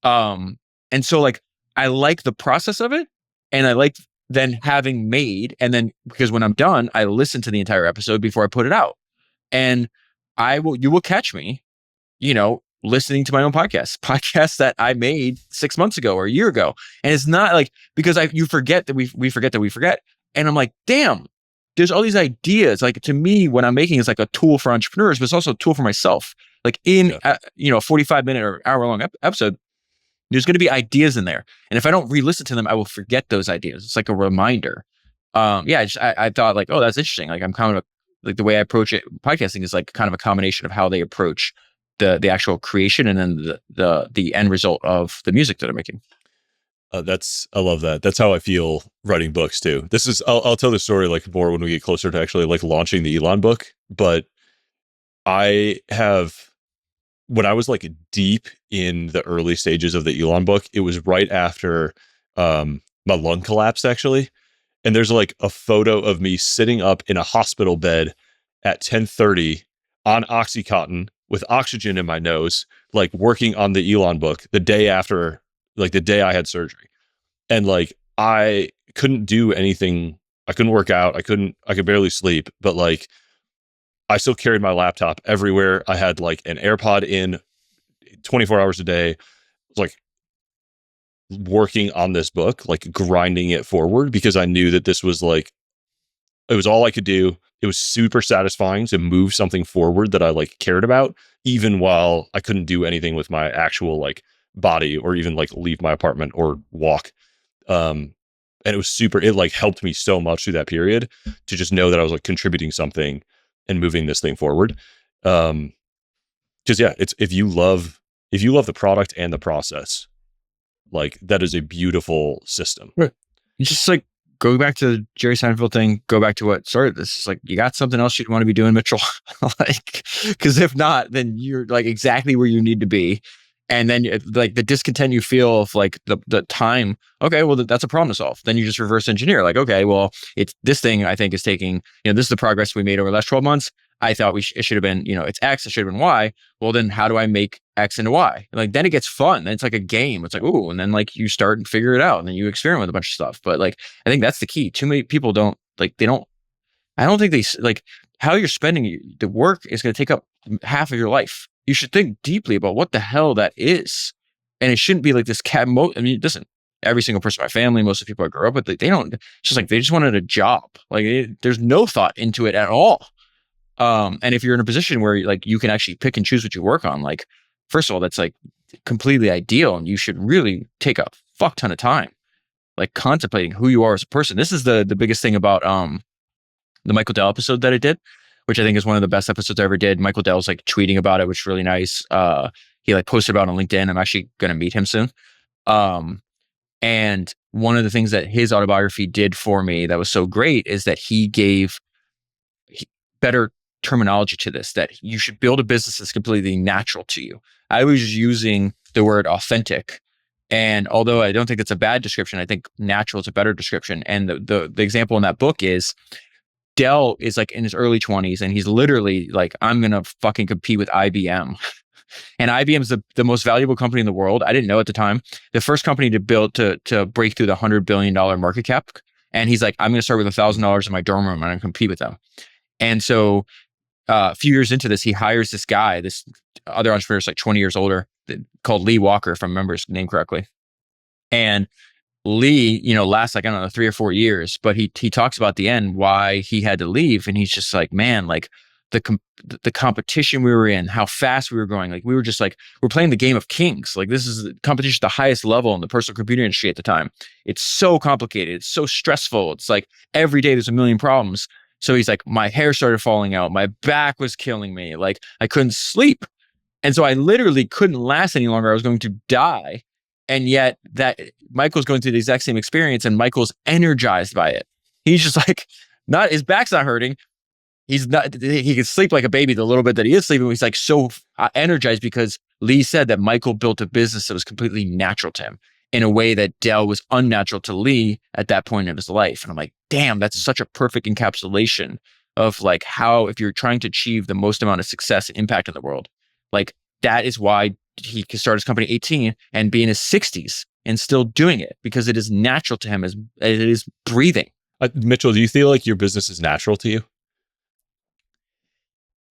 And so like I like the process of it, and I like then having made, and then because when I'm done, I listen to the entire episode before I put it out. And you will catch me, listening to my own podcasts that I made 6 months ago or a year ago. And it's not like, because you forget that we forget that we forget. And I'm like, damn, there's all these ideas. Like to me, what I'm making is like a tool for entrepreneurs, but it's also a tool for myself. Like in, a 45-minute or hour-long episode, there's going to be ideas in there. And if I don't re-listen to them, I will forget those ideas. It's like a reminder. I thought like, oh, that's interesting. Like I'm kind of like the way I approach it. Podcasting is like kind of a combination of how they approach the actual creation and then the end result of the music that I'm making. I love that. That's how I feel writing books too. I'll tell the story like more when we get closer to actually like launching the Elon book. But when I was like deep in the early stages of the Elon book, it was right after my lung collapsed actually. And there's like a photo of me sitting up in a hospital bed at 10:30 on Oxycontin with oxygen in my nose, like working on the Elon book the day after, like the day I had surgery. And like, I couldn't do anything. I couldn't work out. I could barely sleep, but like, I still carried my laptop everywhere. I had like an AirPod in 24 hours a day, like working on this book, like grinding it forward, because I knew that this was like, it was all I could do. It was super satisfying to move something forward that I like cared about, even while I couldn't do anything with my actual like body or even like leave my apartment or walk. And it was it like helped me so much through that period to just know that I was like contributing something and moving this thing forward. Cause yeah, it's, if you love the product and the process, like that is a beautiful system. Right. It's just like, go back to the Jerry Seinfeld thing, go back to what started this. It's like, you got something else you'd want to be doing, Mitchell? Like, because if not, then you're like exactly where you need to be. And then like the discontent you feel of like the time, okay, well, that's a problem to solve. Then you just reverse engineer like, okay, well, it's this thing I think is taking, this is the progress we made over the last 12 months. I thought it should have been, it's X, it should have been Y. Well, then how do I make X into Y? Like, then it gets fun. Then it's like a game. It's like, ooh, and then like you start and figure it out and then you experiment with a bunch of stuff. But like, I think that's the key. Too many people I don't think they like how you're spending the work is going to take up half of your life. You should think deeply about what the hell that is. And it shouldn't be like this listen, every single person in my family, most of the people I grew up with, they don't, it's just like, they just wanted a job. Like there's no thought into it at all. And if you're in a position where like you can actually pick and choose what you work on, like, first of all, that's like completely ideal. And you should really take a fuck ton of time, like contemplating who you are as a person. This is the biggest thing about, the Michael Dell episode that I did, which I think is one of the best episodes I ever did. Michael Dell's like tweeting about it, which is really nice. he like posted about on LinkedIn. I'm actually going to meet him soon. And one of the things that his autobiography did for me that was so great is that he gave better terminology to this, that you should build a business that's completely natural to you. I was using the word authentic. And although I don't think it's a bad description, I think natural is a better description. And the example in that book is Dell is like in his early 20s and he's literally like, I'm going to fucking compete with IBM. And IBM is the most valuable company in the world. I didn't know at the time. The first company to build to break through the $100 billion market cap. And he's like, I'm going to start with $1,000 in my dorm room and I'm going to compete with them. And so a few years into this, he hires this guy, this other entrepreneur, like 20 years older, called Lee Walker, if I remember his name correctly. And Lee, lasts like, I don't know, 3 or 4 years, but he talks about the end, why he had to leave. And he's just like, man, like the competition we were in, how fast we were going. Like we were just like, we're playing the game of kings. Like this is the competition at the highest level in the personal computer industry at the time. It's so complicated. It's so stressful. It's like every day there's a million problems. So he's like, my hair started falling out. My back was killing me. Like I couldn't sleep. And so I literally couldn't last any longer. I was going to die. And yet that Michael's going through the exact same experience and Michael's energized by it. He's just like, his back's not hurting. He can sleep like a baby the little bit that he is sleeping. He's like so energized because Lee said that Michael built a business that was completely natural to him in a way that Dell was unnatural to Lee at that point in his life. And I'm like, damn, that's such a perfect encapsulation of like how, if you're trying to achieve the most amount of success and impact in the world, like that is why he can start his company at 18 and be in his 60s and still doing it because it is natural to him as it is breathing. Mitchell, do you feel like your business is natural to you?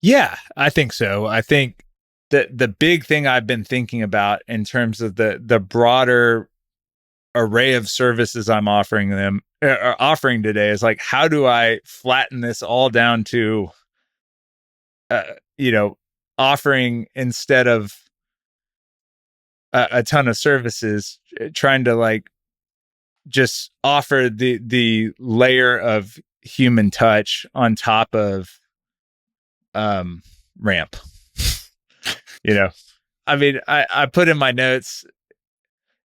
Yeah, I think so. I think that the big thing I've been thinking about in terms of the broader array of services I'm offering today is like, how do I flatten this all down to, offering instead of a ton of services, trying to like just offer the layer of human touch on top of ramp. I mean, I put in my notes,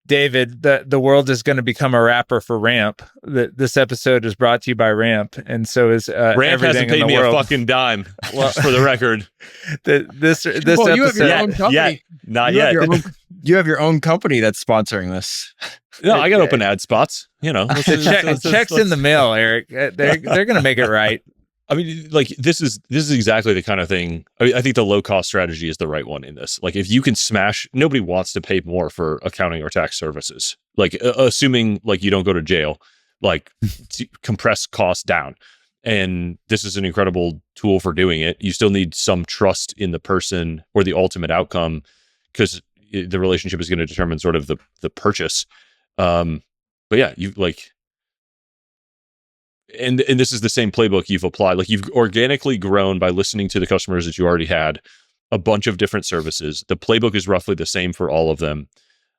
David, the world is going to become a rapper for Ramp. This episode is brought to you by Ramp, and so is Ramp everything hasn't paid in the me world. a fucking dime. Well, for the record, this Well, you have your own episode. company. Not You have yet. you have your own company that's sponsoring this. No, I got open ad spots. Checks in the mail, Eric. They're going to make it right. I mean, like this is exactly the kind of thing. I think the low cost strategy is the right one in this. Like, if you can smash, nobody wants to pay more for accounting or tax services. Like, assuming like you don't go to jail, like to compress costs down. And this is an incredible tool for doing it. You still need some trust in the person or the ultimate outcome, because the relationship is going to determine sort of the purchase. But yeah, you like. And this is the same playbook you've applied. Like, you've organically grown by listening to the customers that you already had, a bunch of different services. The playbook is roughly the same for all of them.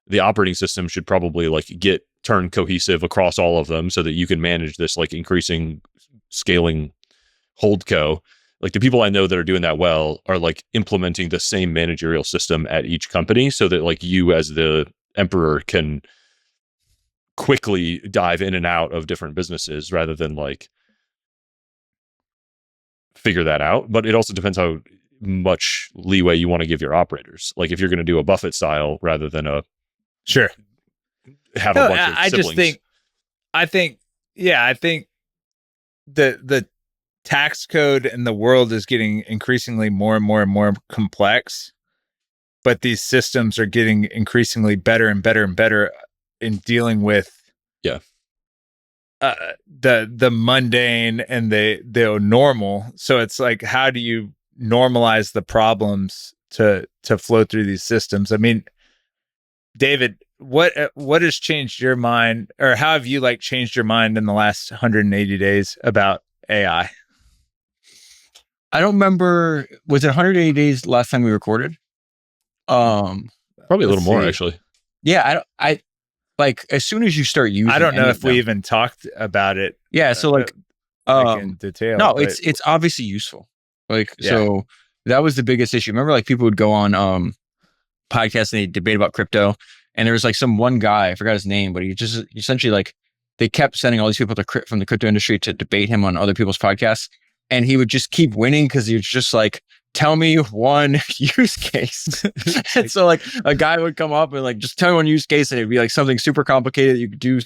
The operating system should probably like turn cohesive across all of them so that you can manage this like increasing scaling HoldCo. Like, the people I know that are doing that well are like implementing the same managerial system at each company so that like you as the emperor can quickly dive in and out of different businesses rather than like figure that out. But it also depends how much leeway you want to give your operators. Like, if you're going to do a Buffett style rather than a Sure have a bunch of I siblings. just think I think the tax code in the world is getting increasingly more and more and more complex, but these systems are getting increasingly better and better and better in dealing with the mundane and the normal. So it's like, how do you normalize the problems to flow through these systems? I mean, David, what has changed your mind, or how have you like changed your mind in the last 180 days about AI? I don't remember. Was it 180 days last time we recorded? Probably a little more, actually. Yeah, I like, as soon as you start using, I don't know if we even talked about it. Yeah, so like in detail. No, it's obviously useful. Like, so that was the biggest issue. Remember, like, people would go on podcast and they debate about crypto. And there was like some one guy, I forgot his name, but he just essentially like, they kept sending all these people from the crypto industry to debate him on other people's podcasts. And he would just keep winning because he was just like, tell me one use case. And so like a guy would come up and like, just tell me one use case. And it'd be like something super complicated that you could do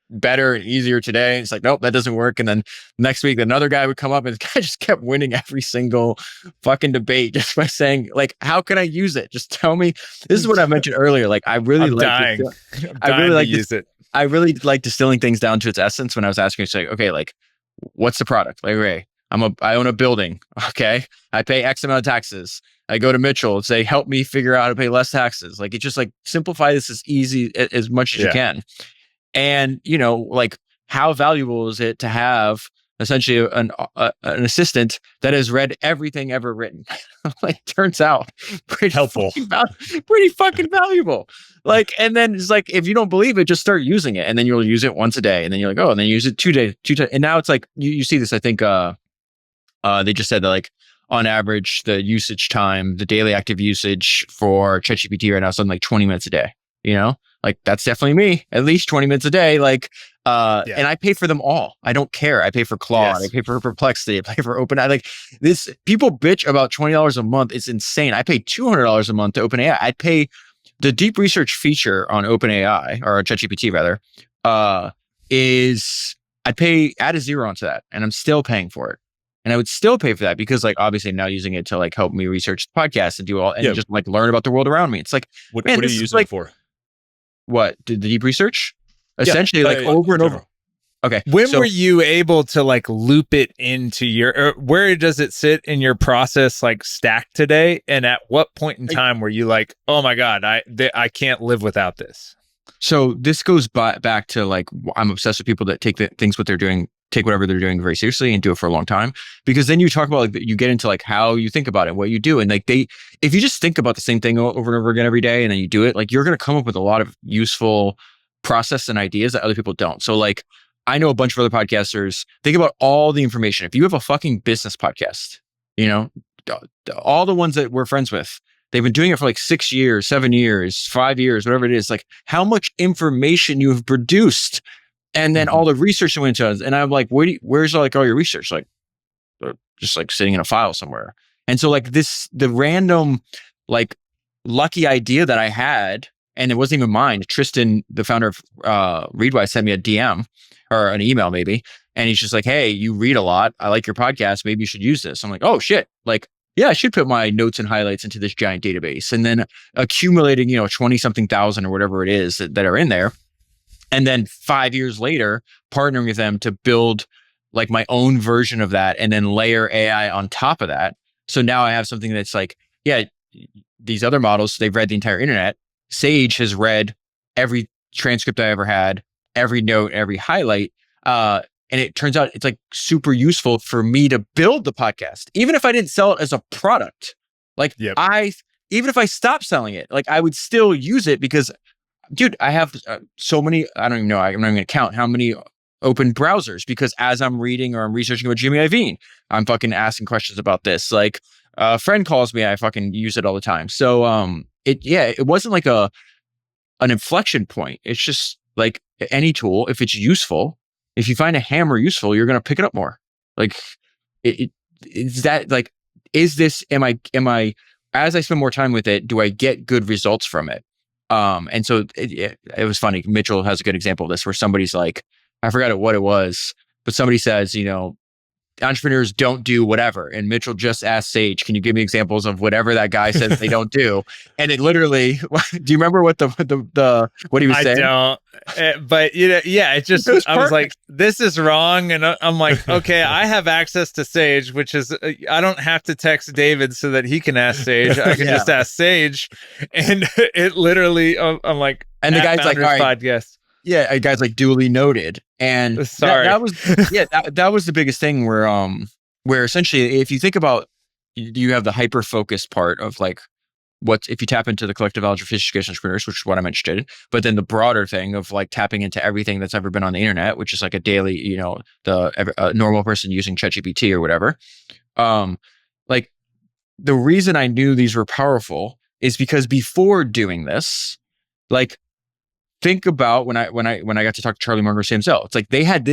better and easier today. And it's like, nope, that doesn't work. And then next week, another guy would come up and the guy just kept winning every single fucking debate just by saying like, how can I use it? Just tell me. This is what I mentioned earlier. Like I really like I really like distilling things down to its essence. When I was asking, it's like, okay, like what's the product? Like, okay, I own a building. Okay. I pay X amount of taxes. I go to Mitchell and say, help me figure out how to pay less taxes. Like it just like simplify this as easy as much as you can. And, you know, like how valuable is it to have essentially an assistant that has read everything ever written? Like turns out pretty helpful, pretty fucking valuable. Like, and then it's like, if you don't believe it, just start using it. And then you'll use it once a day. And then you're like, oh, and then you use it 2 days. And now it's like, you see this, I think, they just said that like on average, the usage time, the daily active usage for ChatGPT right now is something like 20 minutes a day, you know? Like that's definitely me, at least 20 minutes a day. Like, and I pay for them all. I don't care. I pay for Claude. I pay for Perplexity. I pay for OpenAI. Like this, people bitch about $20 a month. It's insane. I pay $200 a month to OpenAI. I'd pay the deep research feature on OpenAI or ChatGPT rather, add a zero onto that and I'm still paying for it. And I would still pay for that because like, obviously now using it to like help me research the podcast and do all, and just like learn about the world around me. It's like, what are you using it for? What did the deep research? Essentially, like over and over. Okay. When were you able to like loop it into your, where does it sit in your process like stack today? And at what point in time were you like, oh my God, I can't live without this? So this goes back to like, I'm obsessed with people that take take whatever they're doing very seriously and do it for a long time. Because then you talk about like, you get into like how you think about it, what you do. And like if you just think about the same thing over and over again every day and then you do it, like you're going to come up with a lot of useful process and ideas that other people don't. So like, I know a bunch of other podcasters, think about all the information. If you have a fucking business podcast, you know, all the ones that we're friends with, they've been doing it for like 6 years, 7 years, 5 years, whatever it is, like how much information you have produced. And then all the research that went into it. And I'm like, where's like all your research? Like, just like sitting in a file somewhere. And so like the random, like lucky idea that I had, and it wasn't even mine. Tristan, the founder of Readwise, sent me a DM or an email maybe. And he's just like, hey, you read a lot. I like your podcast. Maybe you should use this. I'm like, oh shit. Like, yeah, I should put my notes and highlights into this giant database. And then accumulating, 20 something thousand or whatever it is that are in there. And then 5 years later, partnering with them to build like my own version of that and then layer AI on top of that. So now I have something that's like, yeah, these other models, they've read the entire internet. Sage has read every transcript I ever had, every note, every highlight. And it turns out it's like super useful for me to build the podcast. Even if I didn't sell it as a product, like even if I stopped selling it, like I would still use it because dude, I have so many, I don't even know, I'm not even going to count how many open browsers because as I'm reading or I'm researching about Jimmy Iovine, I'm fucking asking questions about this. Like a friend calls me, I fucking use it all the time. So it wasn't like an inflection point. It's just like any tool, if it's useful, if you find a hammer useful, you're going to pick it up more. Like is that like, am I, as I spend more time with it, do I get good results from it? And so it was funny. Mitchell has a good example of this where somebody's like, I forgot what it was, but somebody says, entrepreneurs don't do whatever. And Mitchell just asked Sage, can you give me examples of whatever that guy says they don't do? And it literally, do you remember what what he was saying? I don't, but it just, I was like, this is wrong. And I'm like, okay, I have access to Sage, which is, I don't have to text David so that he can ask Sage. I can just ask Sage. And it literally, I'm like, and the guy's like, all right, podcast. Yeah, a guy's like duly noted, and that was the biggest thing where essentially if you think about, you have the hyper focused part of like if you tap into the collective knowledge of sophisticated entrepreneurs, which is what I'm interested in, but then the broader thing of like tapping into everything that's ever been on the internet, which is like a daily, the normal person using ChatGPT or whatever. Like the reason I knew these were powerful is because before doing this, like, think about when I got to talk to Charlie Munger himself. It's like they had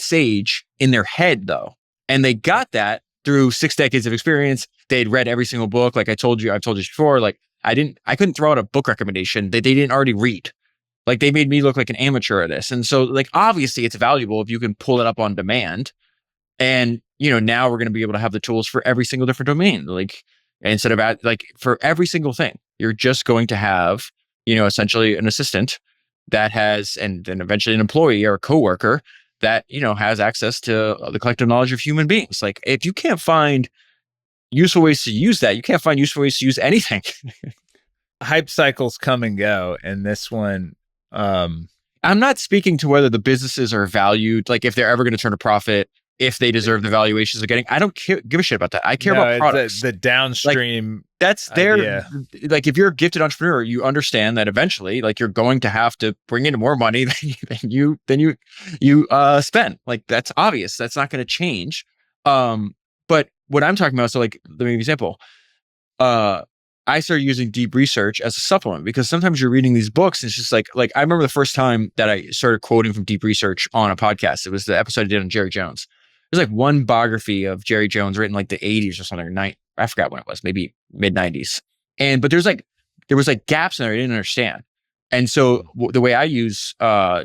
Sage in their head though, and they got that through 6 decades of experience. They'd read every single book. Like I've told you before. Like I couldn't throw out a book recommendation that they didn't already read. Like they made me look like an amateur at this, and so like obviously it's valuable if you can pull it up on demand. And now we're going to be able to have the tools for every single different domain. Like instead of for every single thing, you're just going to have essentially an assistant that has, and then eventually an employee or a coworker that, has access to the collective knowledge of human beings. Like if you can't find useful ways to use that, you can't find useful ways to use anything. Hype cycles come and go. And this one, I'm not speaking to whether the businesses are valued, like if they're ever going to turn a profit, if they deserve the valuations they're getting. I don't give a shit about that. I care about products. The downstream. Like, that's their idea. Like if you're a gifted entrepreneur, you understand that eventually, like you're going to have to bring in more money than you spend. Like that's obvious. That's not going to change. But what I'm talking about, so like let me give you an example. I started using deep research as a supplement because sometimes you're reading these books and it's just like I remember the first time that I started quoting from deep research on a podcast. It was the episode I did on Jerry Jones. There's like one biography of Jerry Jones written like the 80s or something, or I forgot when it was, maybe mid 90s. But there was gaps in there I didn't understand. And so the way I use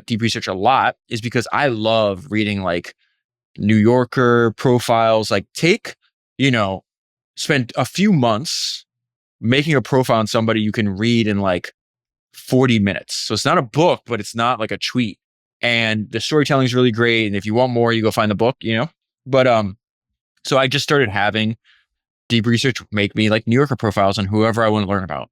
deep research a lot is because I love reading like New Yorker profiles, like spend a few months making a profile on somebody you can read in like 40 minutes. So it's not a book, but it's not like a tweet. And the storytelling is really great. And if you want more, you go find the book, But so I just started having deep research make me like New Yorker profiles on whoever I want to learn about.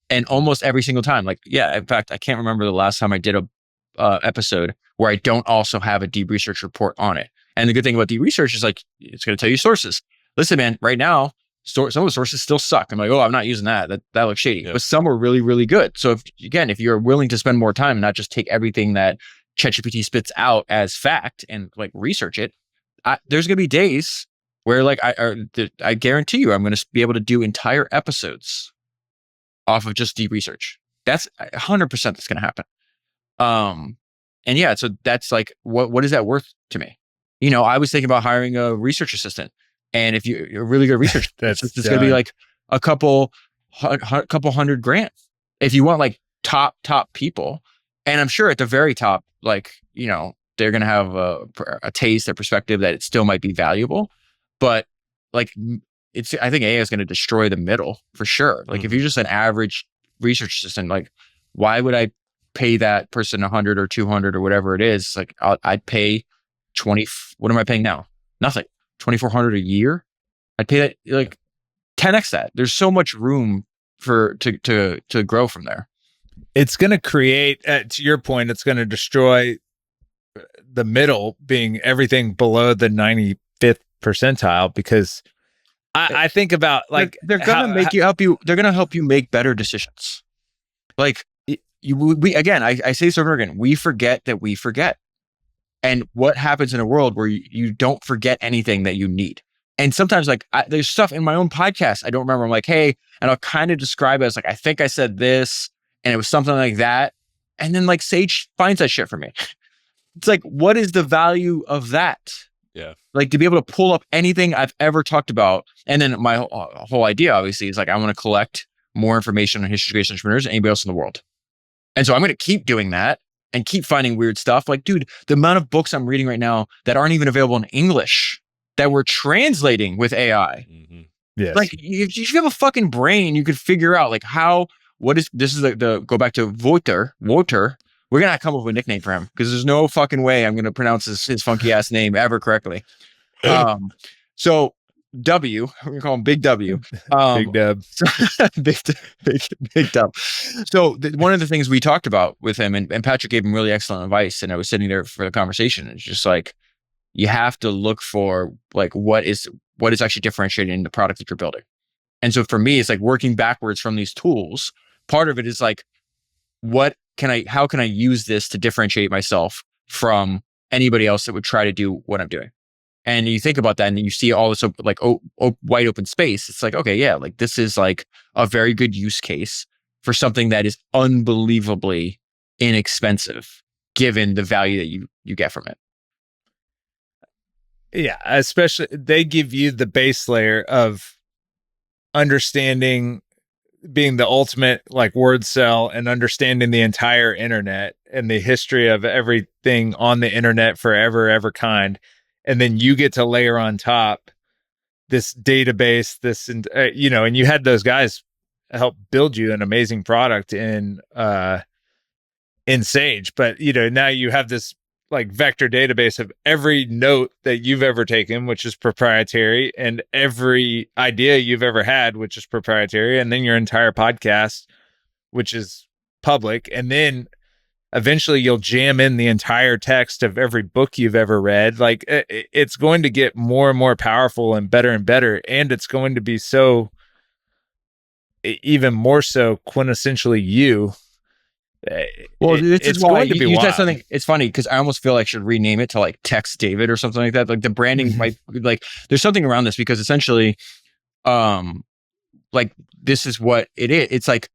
And almost every single time, in fact, I can't remember the last time I did a episode where I don't also have a deep research report on it. And the good thing about deep research is like, it's going to tell you sources. Listen, man, right now, some of the sources still suck. I'm like, oh, I'm not using that. That looks shady. Yeah. But some are really, really good. So if you're willing to spend more time and not just take everything that ChatGPT spits out as fact and like research it, there's going to be days where like I guarantee you I'm going to be able to do entire episodes off of just deep research. That's 100% that's going to happen. And yeah, so that's like, what is that worth to me? I was thinking about hiring a research assistant. And if you're a really good research, it's going to be like a couple $100,000 if you want like top people. And I'm sure at the very top, like, they're going to have a taste, a perspective that it still might be valuable. But like, I think AI is going to destroy the middle for sure. Like if you're just an average research assistant, like why would I pay that person 100 or 200 or whatever it is? Like I'd pay 20. What am I paying now? Nothing. 2,400 a year. I'd pay that like 10x that. There's so much room to grow from there. It's going to create, to your point, it's going to destroy the middle, being everything below the 95th percentile, because I think about like they're going to they're going to help you make better decisions. Like I say this over again, we forget that we forget. And what happens in a world where you don't forget anything that you need. And sometimes like there's stuff in my own podcast I don't remember. I'm like, hey, and I'll kind of describe it as like, I think I said this and it was something like that. And then like Sage finds that shit for me. It's like, what is the value of that? Yeah. Like to be able to pull up anything I've ever talked about. And then my whole idea obviously is like, I want to collect more information on history-based entrepreneurs than anybody else in the world. And so I'm going to keep doing that. And keep finding weird stuff. Like, dude, the amount of books I'm reading right now that aren't even available in English that we're translating with AI. Mm-hmm. Yes. Like, if you have a fucking brain, you could figure out like this is the go back to Wouter. We're going to come up with a nickname for him because there's no fucking way I'm going to pronounce his funky ass name ever correctly. So W, we're gonna call him Big W. Big Dub. Big Dub. So one of the things we talked about with him, and Patrick gave him really excellent advice, and I was sitting there for the conversation. It's just like, you have to look for like what is actually differentiating the product that you're building. And so for me, it's like working backwards from these tools. Part of it is like, how can I use this to differentiate myself from anybody else that would try to do what I'm doing? And you think about that and you see all this like wide open space. It's like, okay, yeah, like this is like a very good use case for something that is unbelievably inexpensive given the value that you get from it. Yeah, especially they give you the base layer of understanding, being the ultimate like word cell, and understanding the entire internet and the history of everything on the internet forever, ever kind. And then you get to layer on top this database, and you had those guys help build you an amazing product in Sage. But, now you have this like vector database of every note that you've ever taken, which is proprietary, and every idea you've ever had, which is proprietary, and then your entire podcast, which is public. And then eventually you'll jam in the entire text of every book you've ever read. Like it's going to get more and more powerful and better, and it's going to be so, even more so, quintessentially you. Well, this is why you said wild. something. It's funny because I almost feel like I should rename it to like Text David or something like that. Like the branding might like there's something around this because essentially, like this is what it is. It's like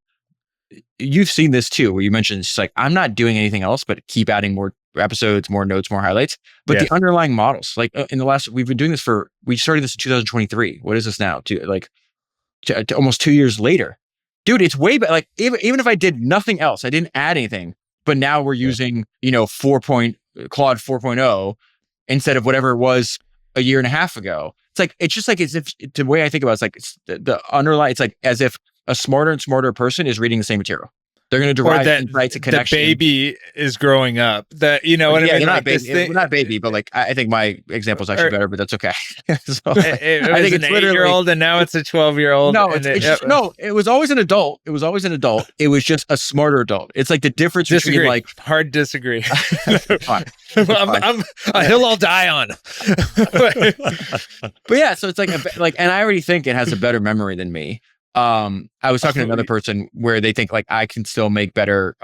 you've seen this too, where you mentioned it's like I'm not doing anything else but keep adding more episodes, more notes, more highlights. But the underlying models, like in the last, we've been doing this we started this in 2023. What is this now? To almost 2 years later. Dude, it's way better. Like even if I did nothing else, I didn't add anything, but now we're using, Claude 4.0 instead of whatever it was a year and a half ago. It's just like as if the way I think about it, it's like the underlying, it's like as if a smarter and smarter person is reading the same material. They're going to derive insights and connection. The baby is growing up. What I mean? You're not baby, not baby, but like I think my example is actually better, but that's okay. So, I think it's an 8-year-old, and now it's a 12-year-old. No, it was always an adult. It was always an adult. It was just a smarter adult. It's like the difference between like hard disagree. Fine. I'm a hill I'll die on. But yeah, so it's like, and I already think it has a better memory than me. I was talking to another person where they think like I can still make better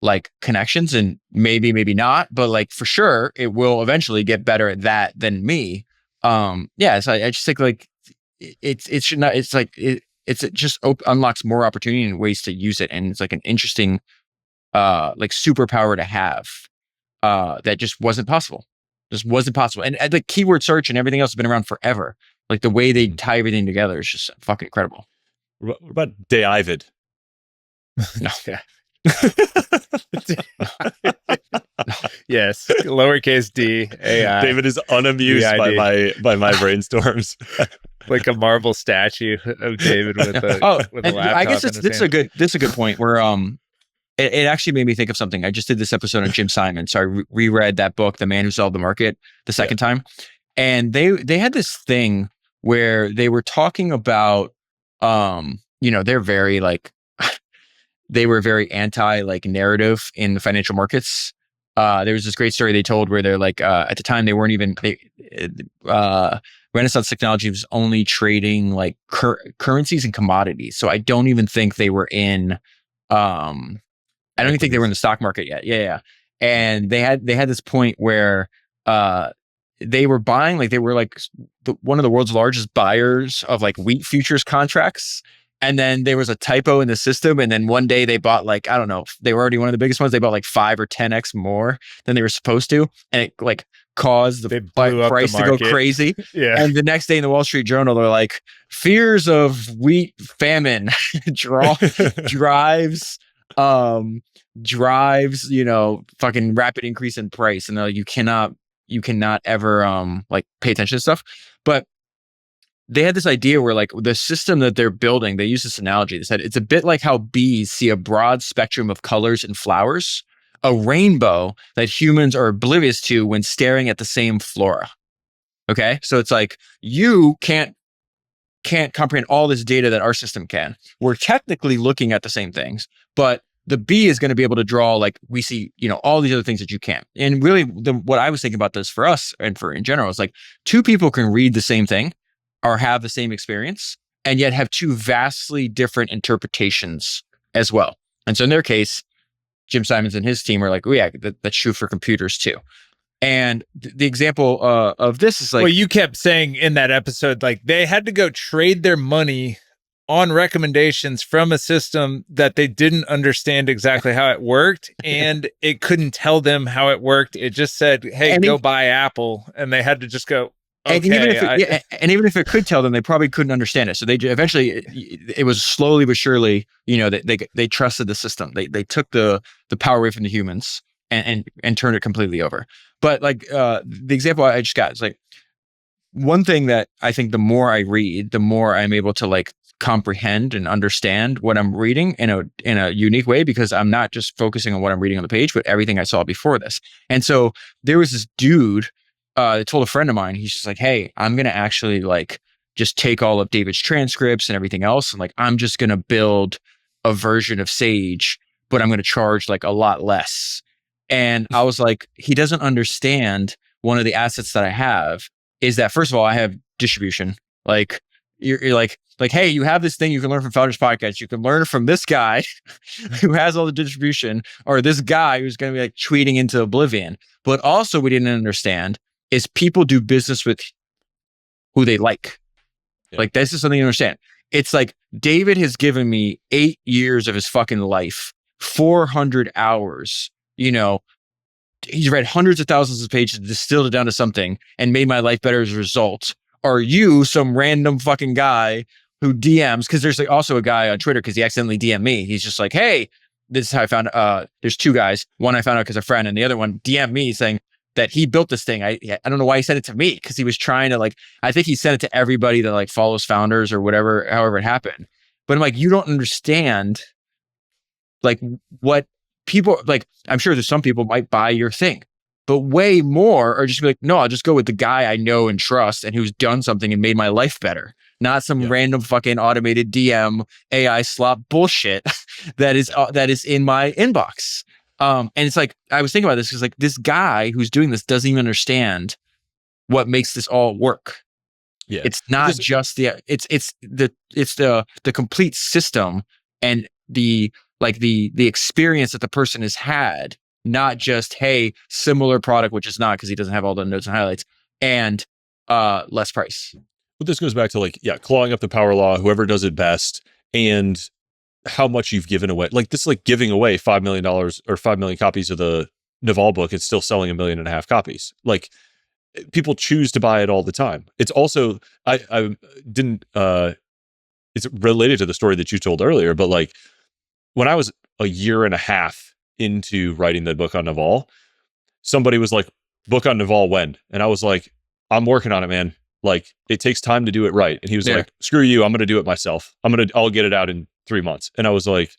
like connections, and maybe not, but like for sure it will eventually get better at that than me. So I just think like it should not. It's like it just unlocks more opportunity and ways to use it, and it's like an interesting like superpower to have that just wasn't possible. And the keyword search and everything else has been around forever. Like the way they tie everything together is just fucking incredible. What about David? No. Yes, lowercase d AI. David is unamused by my brainstorms. Like a marble statue of David with a laptop. I guess this is a good point where it actually made me think of something. I just did this episode on Jim Simon, so I reread that book, The Man Who Solved the Market, the second time, and they had this thing where they were talking about, they're very like, they were very anti like narrative in the financial markets. There was this great story they told where they're like, at the time they weren't even, Renaissance technology was only trading like currencies and commodities. So I don't even think they were in, I don't even think they were in the stock market yet. Yeah. And they had this point where, they were buying, like they were like one of the world's largest buyers of like wheat futures contracts. And then there was a typo in the system. And then one day they bought like, I don't know, they were already one of the biggest ones. They bought like 5 or 10x more than they were supposed to. And it like caused the price to go crazy. Yeah. And the next day in the Wall Street Journal, they're like, fears of wheat famine drives, fucking rapid increase in price. And they're like, you cannot ever like pay attention to stuff. But they had this idea where like the system that they're building, they use this analogy. They said it's a bit like how bees see a broad spectrum of colors in flowers, a rainbow that humans are oblivious to when staring at the same flora. Okay. So it's like you can't comprehend all this data that our system can. We're technically looking at the same things, but the bee is going to be able to draw, like we see, all these other things that you can't. And really what I was thinking about this for us and for in general is like two people can read the same thing or have the same experience and yet have two vastly different interpretations as well. And so in their case, Jim Simons and his team are like, oh yeah, that's true for computers too. And the example of this is like, well, you kept saying in that episode, like they had to go trade their money on recommendations from a system that they didn't understand exactly how it worked, and it couldn't tell them how it worked. It just said, "Hey, go buy Apple," and they had to just go. Okay, and even if it could tell them, they probably couldn't understand it. So they eventually, it was slowly but surely, they trusted the system. They took the power away from the humans and turned it completely over. But like the example I just got is like, one thing that I think the more I read, the more I'm able to like comprehend and understand what I'm reading in a unique way, because I'm not just focusing on what I'm reading on the page, but everything I saw before this. And so there was this dude that told a friend of mine, he's just like, hey, I'm going to actually like just take all of David's transcripts and everything else. And like, I'm just going to build a version of Sage, but I'm going to charge like a lot less. And I was like, he doesn't understand one of the assets that I have is that, first of all, I have distribution. Like you're like, hey, you have this thing you can learn from Founders Podcast. You can learn from this guy who has all the distribution, or this guy who's going to be like tweeting into oblivion. But also we didn't understand is people do business with who they like. Yeah. Like this is something you understand. It's like David has given me 8 years of his fucking life, 400 hours, he's read hundreds of thousands of pages, distilled it down to something, and made my life better as a result. Are you some random fucking guy who DMs? Because there's like also a guy on Twitter, because he accidentally DM'd me. He's just like, hey, this is how I found, there's two guys. One I found out because a friend, and the other one DM'd me saying that he built this thing. I don't know why he sent it to me, because he was trying to like, I think he sent it to everybody that like follows founders or whatever, however it happened. But I'm like, you don't understand like what people like. I'm sure there's some people might buy your thing, but way more are just be like, no, I'll just go with the guy I know and trust and who's done something and made my life better, not some random fucking automated DM AI slop bullshit that is in my inbox. And it's like, I was thinking about this because like this guy who's doing this doesn't even understand what makes this all work. Yeah, it's not just it's the complete system and the experience that the person has had, not just, hey, similar product, which is not, because he doesn't have all the notes and highlights, and less price. But this goes back to like, clawing up the power law, whoever does it best, and how much you've given away. Like this is like giving away $5 million or 5 million copies of the Naval book. It's still selling 1.5 million copies. Like people choose to buy it all the time. It's also, I didn't, it's related to the story that you told earlier, but like when I was 1.5 years into writing the book on Naval, somebody was like, book on Naval when? And I was like, I'm working on it, man. Like it takes time to do it right. And he was like, screw you, I'm going to do it myself. I'll get it out in 3 months. And I was like,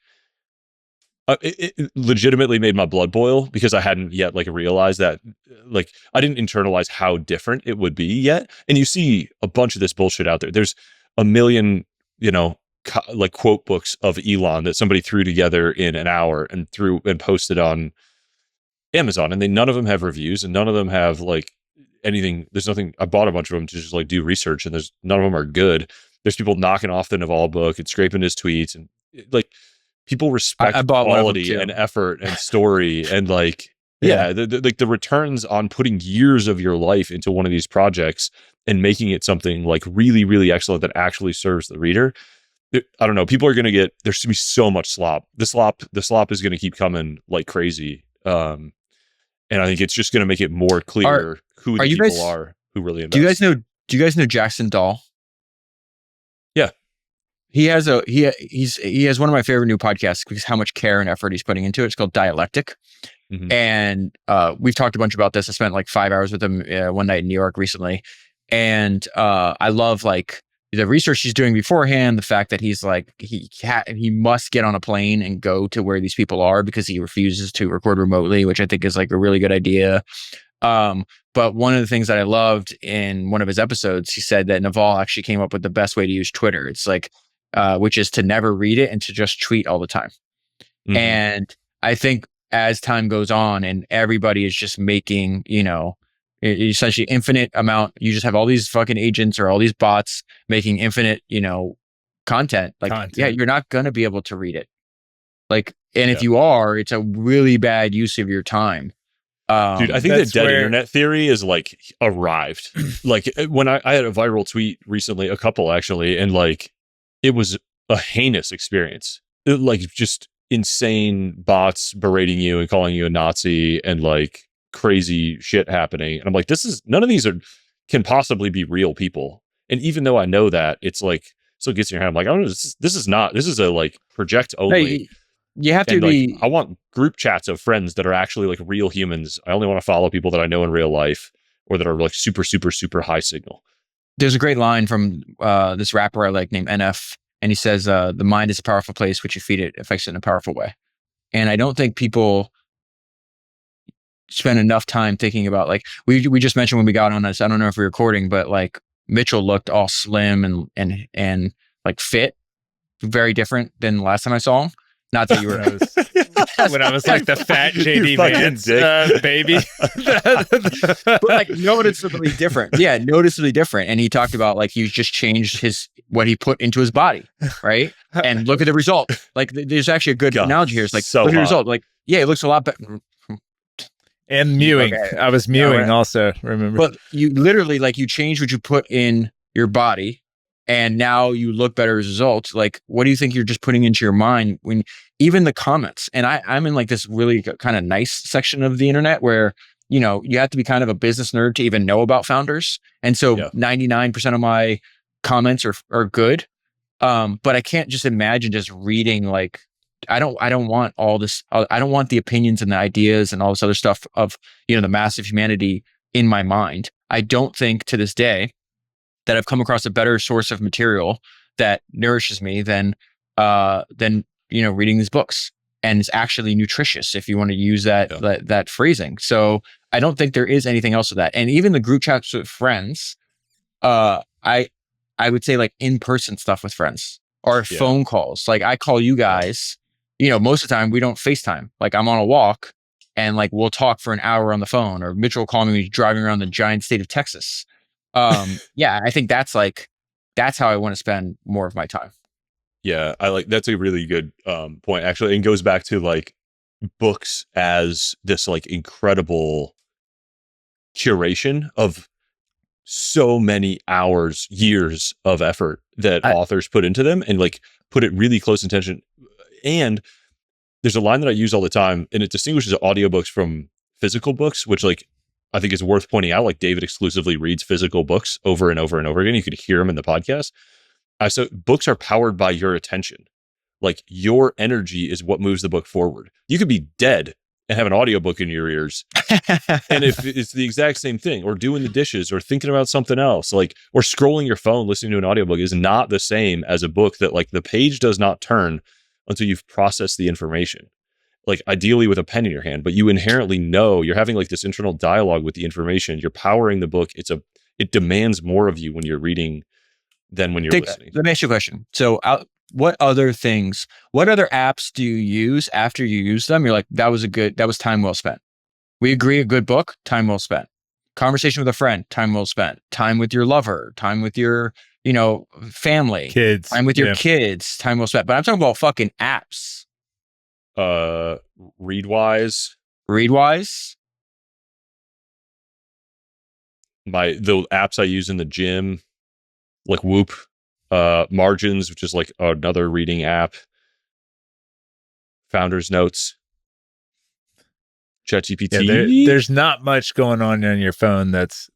it legitimately made my blood boil, because I hadn't yet like realized that, like I didn't internalize how different it would be yet. And you see a bunch of this bullshit out there. There's 1 million, like quote books of Elon that somebody threw together in an hour and posted on Amazon, and none of them have reviews, and none of them have like anything. There's nothing. I bought a bunch of them to just like do research, and none of them are good. There's people knocking off the Naval book and scraping his tweets, and like people respect quality and effort and story, and like the returns on putting years of your life into one of these projects and making it something like really, really excellent that actually serves the reader. I don't know. People are going to there's going to be so much slop. The slop is going to keep coming like crazy. And I think it's just going to make it more clear who the people are who really invest. Do you guys know Jackson Dahl? Yeah. He has one of my favorite new podcasts because how much care and effort he's putting into it. It's called Dialectic. Mm-hmm. And we've talked a bunch about this. I spent like 5 hours with him one night in New York recently. And I love like the research he's doing beforehand, the fact that he's like, he must get on a plane and go to where these people are because he refuses to record remotely, which I think is like a really good idea. But one of the things that I loved in one of his episodes, he said that Naval actually came up with the best way to use Twitter. It's like, which is to never read it and to just tweet all the time. Mm-hmm. And I think as time goes on and everybody is just making, essentially infinite amount, you just have all these fucking agents or all these bots making infinite, content. Yeah, you're not going to be able to read it. Like, and if you are, it's a really bad use of your time. Dude, I think the That's dead where- internet theory is like arrived. Like when I had a viral tweet recently, a couple actually, and like it was a heinous experience. Like just insane bots berating you and calling you a Nazi and like crazy shit happening. And I'm like, none of these can possibly be real people. And even though I know that, it's like still gets in your head. I'm like, I don't know, this is a like project only. Hey, you have to And be. like, I want group chats of friends that are actually like real humans. I only want to follow people that I know in real life or that are like super, super, super high signal. There's a great line from this rapper I like named NF, and he says, "The mind is a powerful place. Which you feed it affects it in a powerful way." And I don't think people spend enough time thinking about, like we just mentioned when we got on this. I don't know if we're recording, but like Mitchell looked all slim and like fit, very different than the last time I saw him. Not that you were. When I was like the fat JD fucking Vance dick. baby. But like noticeably different. Yeah, noticeably different. And he talked about like he's just changed what he put into his body, right? And look at the result. Like there's actually a good God, analogy here. It's like so look at the hot. result. Like yeah, it looks a lot better. And mewing. Okay. I was mewing right. also, remember? But you literally like you change what you put in your body, and now you look better as a result. Like, what do you think you're just putting into your mind when even the comments? And I'm in like this really kind of nice section of the internet where, you know, you have to be kind of a business nerd to even know about founders. And so 99% of my comments are good. But I can't just imagine just reading like, I don't want all this. I don't want the opinions and the ideas and all this other stuff of, you know, the massive humanity in my mind. I don't think to this day that I've come across a better source of material that nourishes me than you know, reading these books, and it's actually nutritious if you want to use that phrasing. So I don't think there is anything else with that. And even the group chats with friends, I would say like in-person stuff with friends or phone calls. Like I call you guys, you know, most of the time we don't FaceTime. Like I'm on a walk and like we'll talk for an hour on the phone, or Mitchell will call me when he's driving around the giant state of Texas. Yeah, I think that's how I want to spend more of my time. Yeah, that's a really good point actually, and goes back to like books as this like incredible curation of so many hours, years of effort that authors put into them, and like put it really close attention. And there's a line that I use all the time, and it distinguishes audiobooks from physical books, which like I think is worth pointing out. Like David exclusively reads physical books over and over and over again. You could hear him in the podcast. So books are powered by your attention. Like your energy is what moves the book forward. You could be dead and have an audiobook in your ears. And if it's the exact same thing, or doing the dishes or thinking about something else, like, or scrolling your phone, listening to an audiobook is not the same as a book that like the page does not turn until you've processed the information. Like ideally with a pen in your hand, but you inherently know you're having like this internal dialogue with the information. You're powering the book. It demands more of you when you're reading than when you're listening. Let me ask you a question. So what other apps do you use after you use them? You're like, that was time well spent. We agree, a good book, time well spent. Conversation with a friend, time well spent. Time with your lover, time with your, you know, family. Kids. Time with your kids, time well spent. But I'm talking about fucking apps. Readwise. The apps I use in the gym, like Whoop, Margins, which is like another reading app, Founder's Notes, ChatGPT. Yeah, there's not much going on your phone that's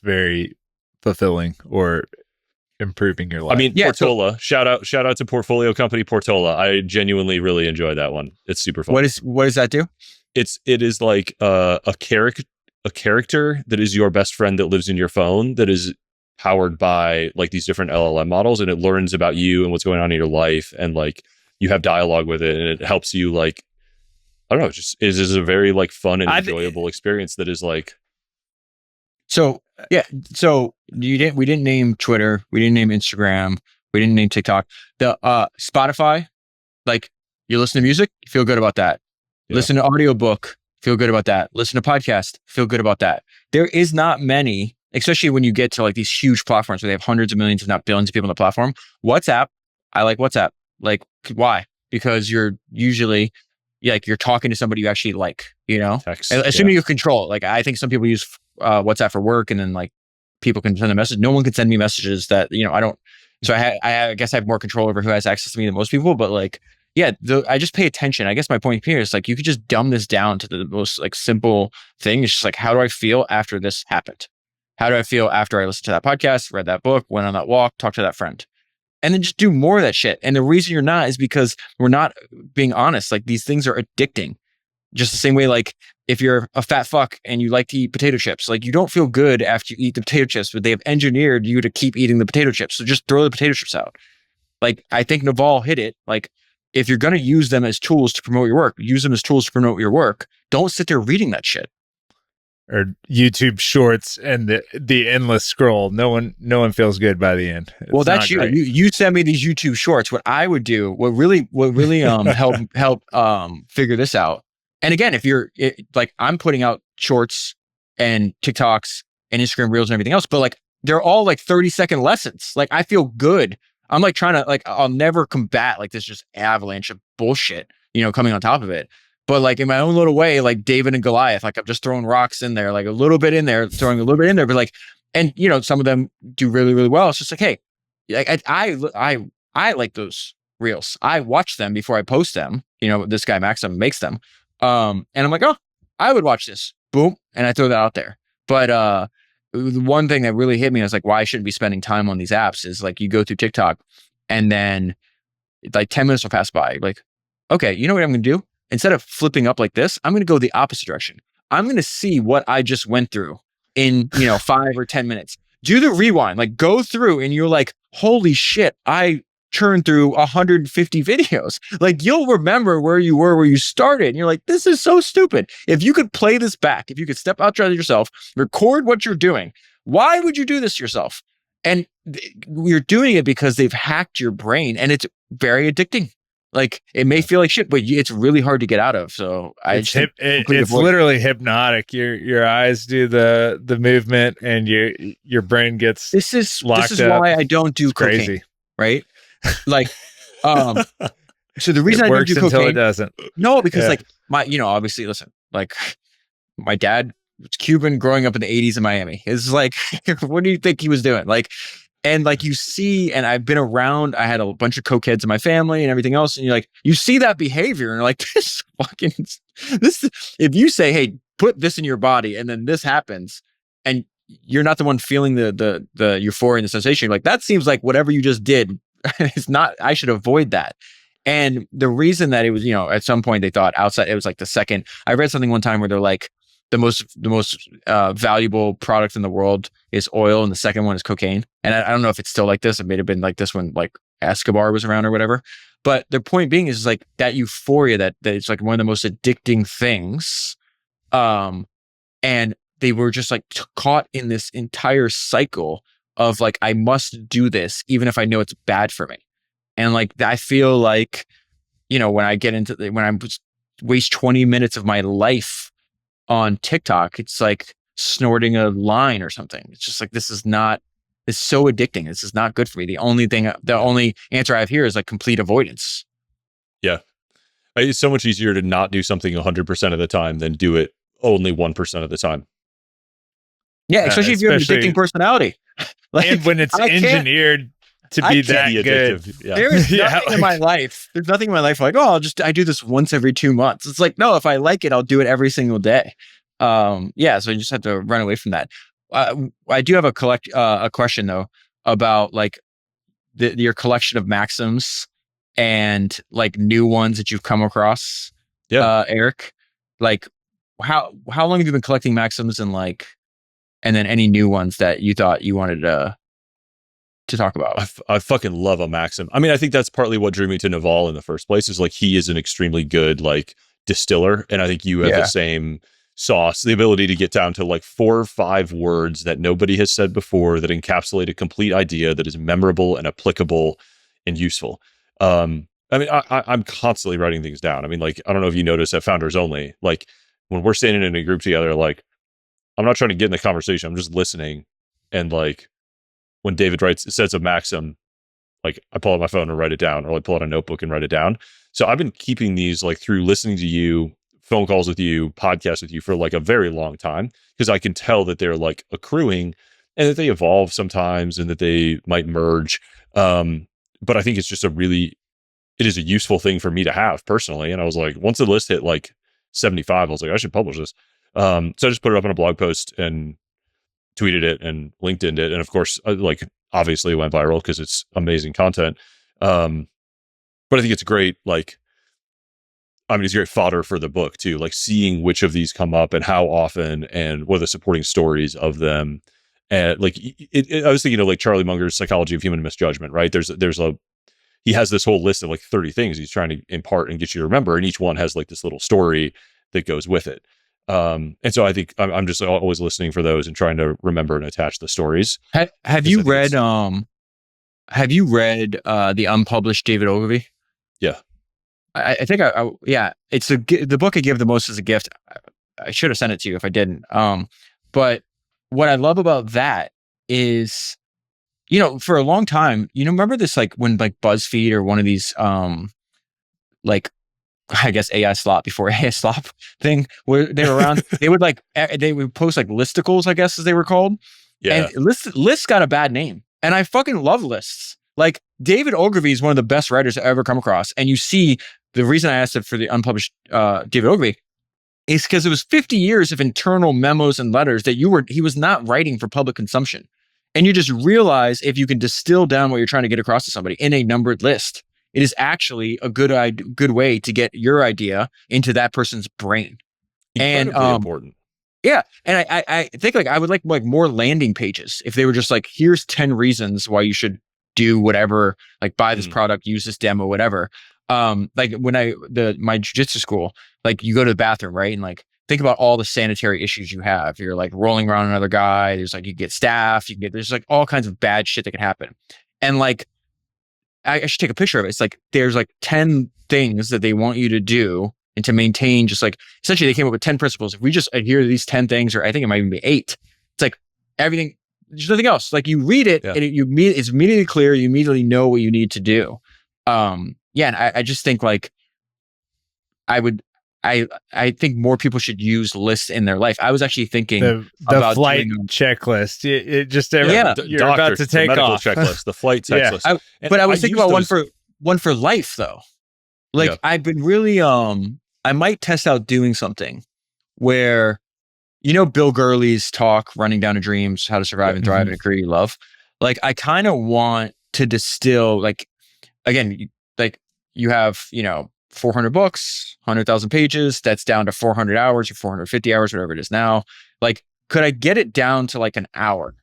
very fulfilling or improving your life. I mean, Portola. Shout out to portfolio company Portola. I genuinely really enjoy that one. It's super fun. What does that do? It is like a character that is your best friend that lives in your phone, that is powered by like these different LLM models, and it learns about you and what's going on in your life, and like you have dialogue with it, and it helps you like, I don't know, it is a very like fun and enjoyable experience that is like. So yeah, so we didn't name Twitter, we didn't name Instagram, we didn't name TikTok. The Spotify, like you listen to music, you feel good about that. Yeah. Listen to audiobook, feel good about that. Listen to podcast, feel good about that. There is not many, especially when you get to like these huge platforms where they have hundreds of millions, if not billions of people on the platform. WhatsApp, I like WhatsApp. Like, why? Because you're usually like you're talking to somebody you actually like, you know, Text, assuming you control it. Like I think some people use WhatsApp for work, and then like people can send a message. No one can send me messages that, you know, I don't. So I guess I have more control over who has access to me than most people. But like, yeah, I just pay attention. I guess my point here is like, you could just dumb this down to the most like simple thing. It's just like, how do I feel after this happened? How do I feel after I listened to that podcast, read that book, went on that walk, talked to that friend? And then just do more of that shit. And the reason you're not is because we're not being honest. Like these things are addicting. Just the same way, like if you're a fat fuck and you like to eat potato chips, like you don't feel good after you eat the potato chips, but they have engineered you to keep eating the potato chips. So just throw the potato chips out. Like I think Naval hit it. Like if you're going to use them as tools to promote your work, use them as tools to promote your work. Don't sit there reading that shit. Or YouTube shorts and the endless scroll. No one feels good by the end. Well, that's you. You send me these YouTube shorts. What I would do, what really help figure this out. And again, if you're like, I'm putting out shorts and TikToks and Instagram reels and everything else, but like they're all like 30-second lessons. Like I feel good. I'm like trying to like, I'll never combat like this just avalanche of bullshit, you know, coming on top of it. But like in my own little way, like David and Goliath, like I'm just throwing rocks in there, like a little bit in there, throwing a little bit in there, but like, and you know, some of them do really, really well. It's just like, hey, like I like those reels. I watch them before I post them. You know, this guy Maxim makes them. And I'm like, oh, I would watch this. Boom. And I throw that out there. But the one thing that really hit me was like, why I shouldn't be spending time on these apps is like you go through TikTok and then like 10 minutes will pass by. Like, okay, you know what I'm going to do? Instead of flipping up like this, I'm going to go the opposite direction. I'm going to see what I just went through in, you know, 5 or 10 minutes. Do the rewind, like go through and you're like, holy shit, I churned through 150 videos. Like you'll remember where you were, where you started. And you're like, this is so stupid. If you could play this back, if you could step outside of yourself, record what you're doing, why would you do this yourself? And you're doing it because they've hacked your brain and it's very addicting. Like it may feel like shit, but it's really hard to get out of. So it's literally hypnotic. Your eyes do the movement, and your brain gets this is locked this is up. why I don't do cocaine, crazy, right? Like, so the reason I don't do cocaine until it doesn't. No, because like obviously, listen, like my dad was Cuban, growing up in the 80s in Miami. It's like, what do you think he was doing? Like. And like you see, and I've been around, I had a bunch of cokeheads in my family and everything else. And you're like, you see that behavior and you're like, if you say, hey, put this in your body and then this happens and you're not the one feeling the euphoria and the sensation, you're like, that seems like whatever you just did. It's not, I should avoid that. And the reason that it was, at some point they thought outside, it was like the second, I read something one time where they're like, the most valuable product in the world is oil, and the second one is cocaine. And I don't know if it's still like this. It may have been like this when like Escobar was around or whatever. But the point being is like that euphoria that it's like one of the most addicting things. And they were just like caught in this entire cycle of like, I must do this even if I know it's bad for me. And like I feel like, when I get into when I waste 20 minutes of my life on TikTok, it's like snorting a line or something. It's just like, it's so addicting. This is not good for me. The only answer I have here is like complete avoidance. Yeah. It's so much easier to not do something 100% of the time than do it only 1% of the time. Yeah. Especially if you have an addicting personality. Like, and when it's engineered to be that good. Yeah. There is nothing in my life. There's nothing in my life like, I do this once every 2 months. It's like, no, if I like it, I'll do it every single day. So you just have to run away from that. I do have a question though about like your collection of maxims and like new ones that you've come across. Yeah. Eric, like how long have you been collecting maxims and then any new ones that you thought you wanted to talk about? I fucking love a maxim. I mean, I think that's partly what drew me to Naval in the first place, is like he is an extremely good like distiller, and I think you have the same sauce, the ability to get down to like 4 or 5 words that nobody has said before that encapsulate a complete idea that is memorable and applicable and useful. I mean, I'm constantly writing things down. I mean, like, I don't know if you notice at Founders Only, like when we're standing in a group together, like I'm not trying to get in the conversation. I'm just listening. And like, when David says a maxim, like I pull out my phone and write it down, or like pull out a notebook and write it down. So I've been keeping these like through listening to you, phone calls with you, podcasts with you for like a very long time, because I can tell that they're like accruing and that they evolve sometimes and that they might merge. But I think it's just it is a useful thing for me to have personally. And I was like, once the list hit like 75, I was like, I should publish this. So I just put it up on a blog post and tweeted it and LinkedIned it. And of course, like obviously it went viral because it's amazing content. But I think it's great. Like, I mean, it's great fodder for the book too, like seeing which of these come up and how often and what are the supporting stories of them. And like, I was thinking of like Charlie Munger's Psychology of Human Misjudgment, right? He has this whole list of like 30 things he's trying to impart and get you to remember. And each one has like this little story that goes with it. And so I think I'm just always listening for those and trying to remember and attach the stories. Have you read the unpublished David Ogilvy? Yeah. I think yeah, it's the book I give the most as a gift. I should have sent it to you if I didn't. But what I love about that is, you know, for a long time, you know, remember this, like when like BuzzFeed or one of these, like, I guess AI slop before AI slop thing, where they were around, they would post like listicles, I guess as they were called. Yeah. And lists got a bad name. And I fucking love lists. Like David Ogilvy is one of the best writers I've ever come across. And you see, the reason I asked it for the unpublished David Ogilvy is because it was 50 years of internal memos and letters that he was not writing for public consumption. And you just realize if you can distill down what you're trying to get across to somebody in a numbered list, it is actually a good way to get your idea into that person's brain. Incredibly and important. Yeah. And I think like I would like my landing pages if they were just like, here's 10 reasons why you should do whatever, like buy this product, use this demo, whatever. Like when my jiu-jitsu school, like you go to the bathroom, right? And like, think about all the sanitary issues you have. You're like rolling around another guy. There's like, you get staph, there's like all kinds of bad shit that can happen. And like, I should take a picture of it. It's like, there's like 10 things that they want you to do and to maintain, just like, essentially they came up with 10 principles. If we just adhere to these 10 things, or I think it might even be 8, it's like everything, there's nothing else. Like you read it and it's immediately clear. You immediately know what you need to do. Yeah. And I just think like, I think more people should use lists in their life. I was actually thinking the about flight checklist. It just you're about to take medical off. checklist, the flight checklist. But I was thinking about one for life though. Like I've been really I might test out doing something where, you know, Bill Gurley's talk, Running Down to Dreams, How to Survive and Thrive in a Career You Love. Like I kind of want to distill, like, again, like you have, you know, 400 books, 100,000 pages, that's down to 400 hours or 450 hours, whatever it is now. Like, could I get it down to like an hour?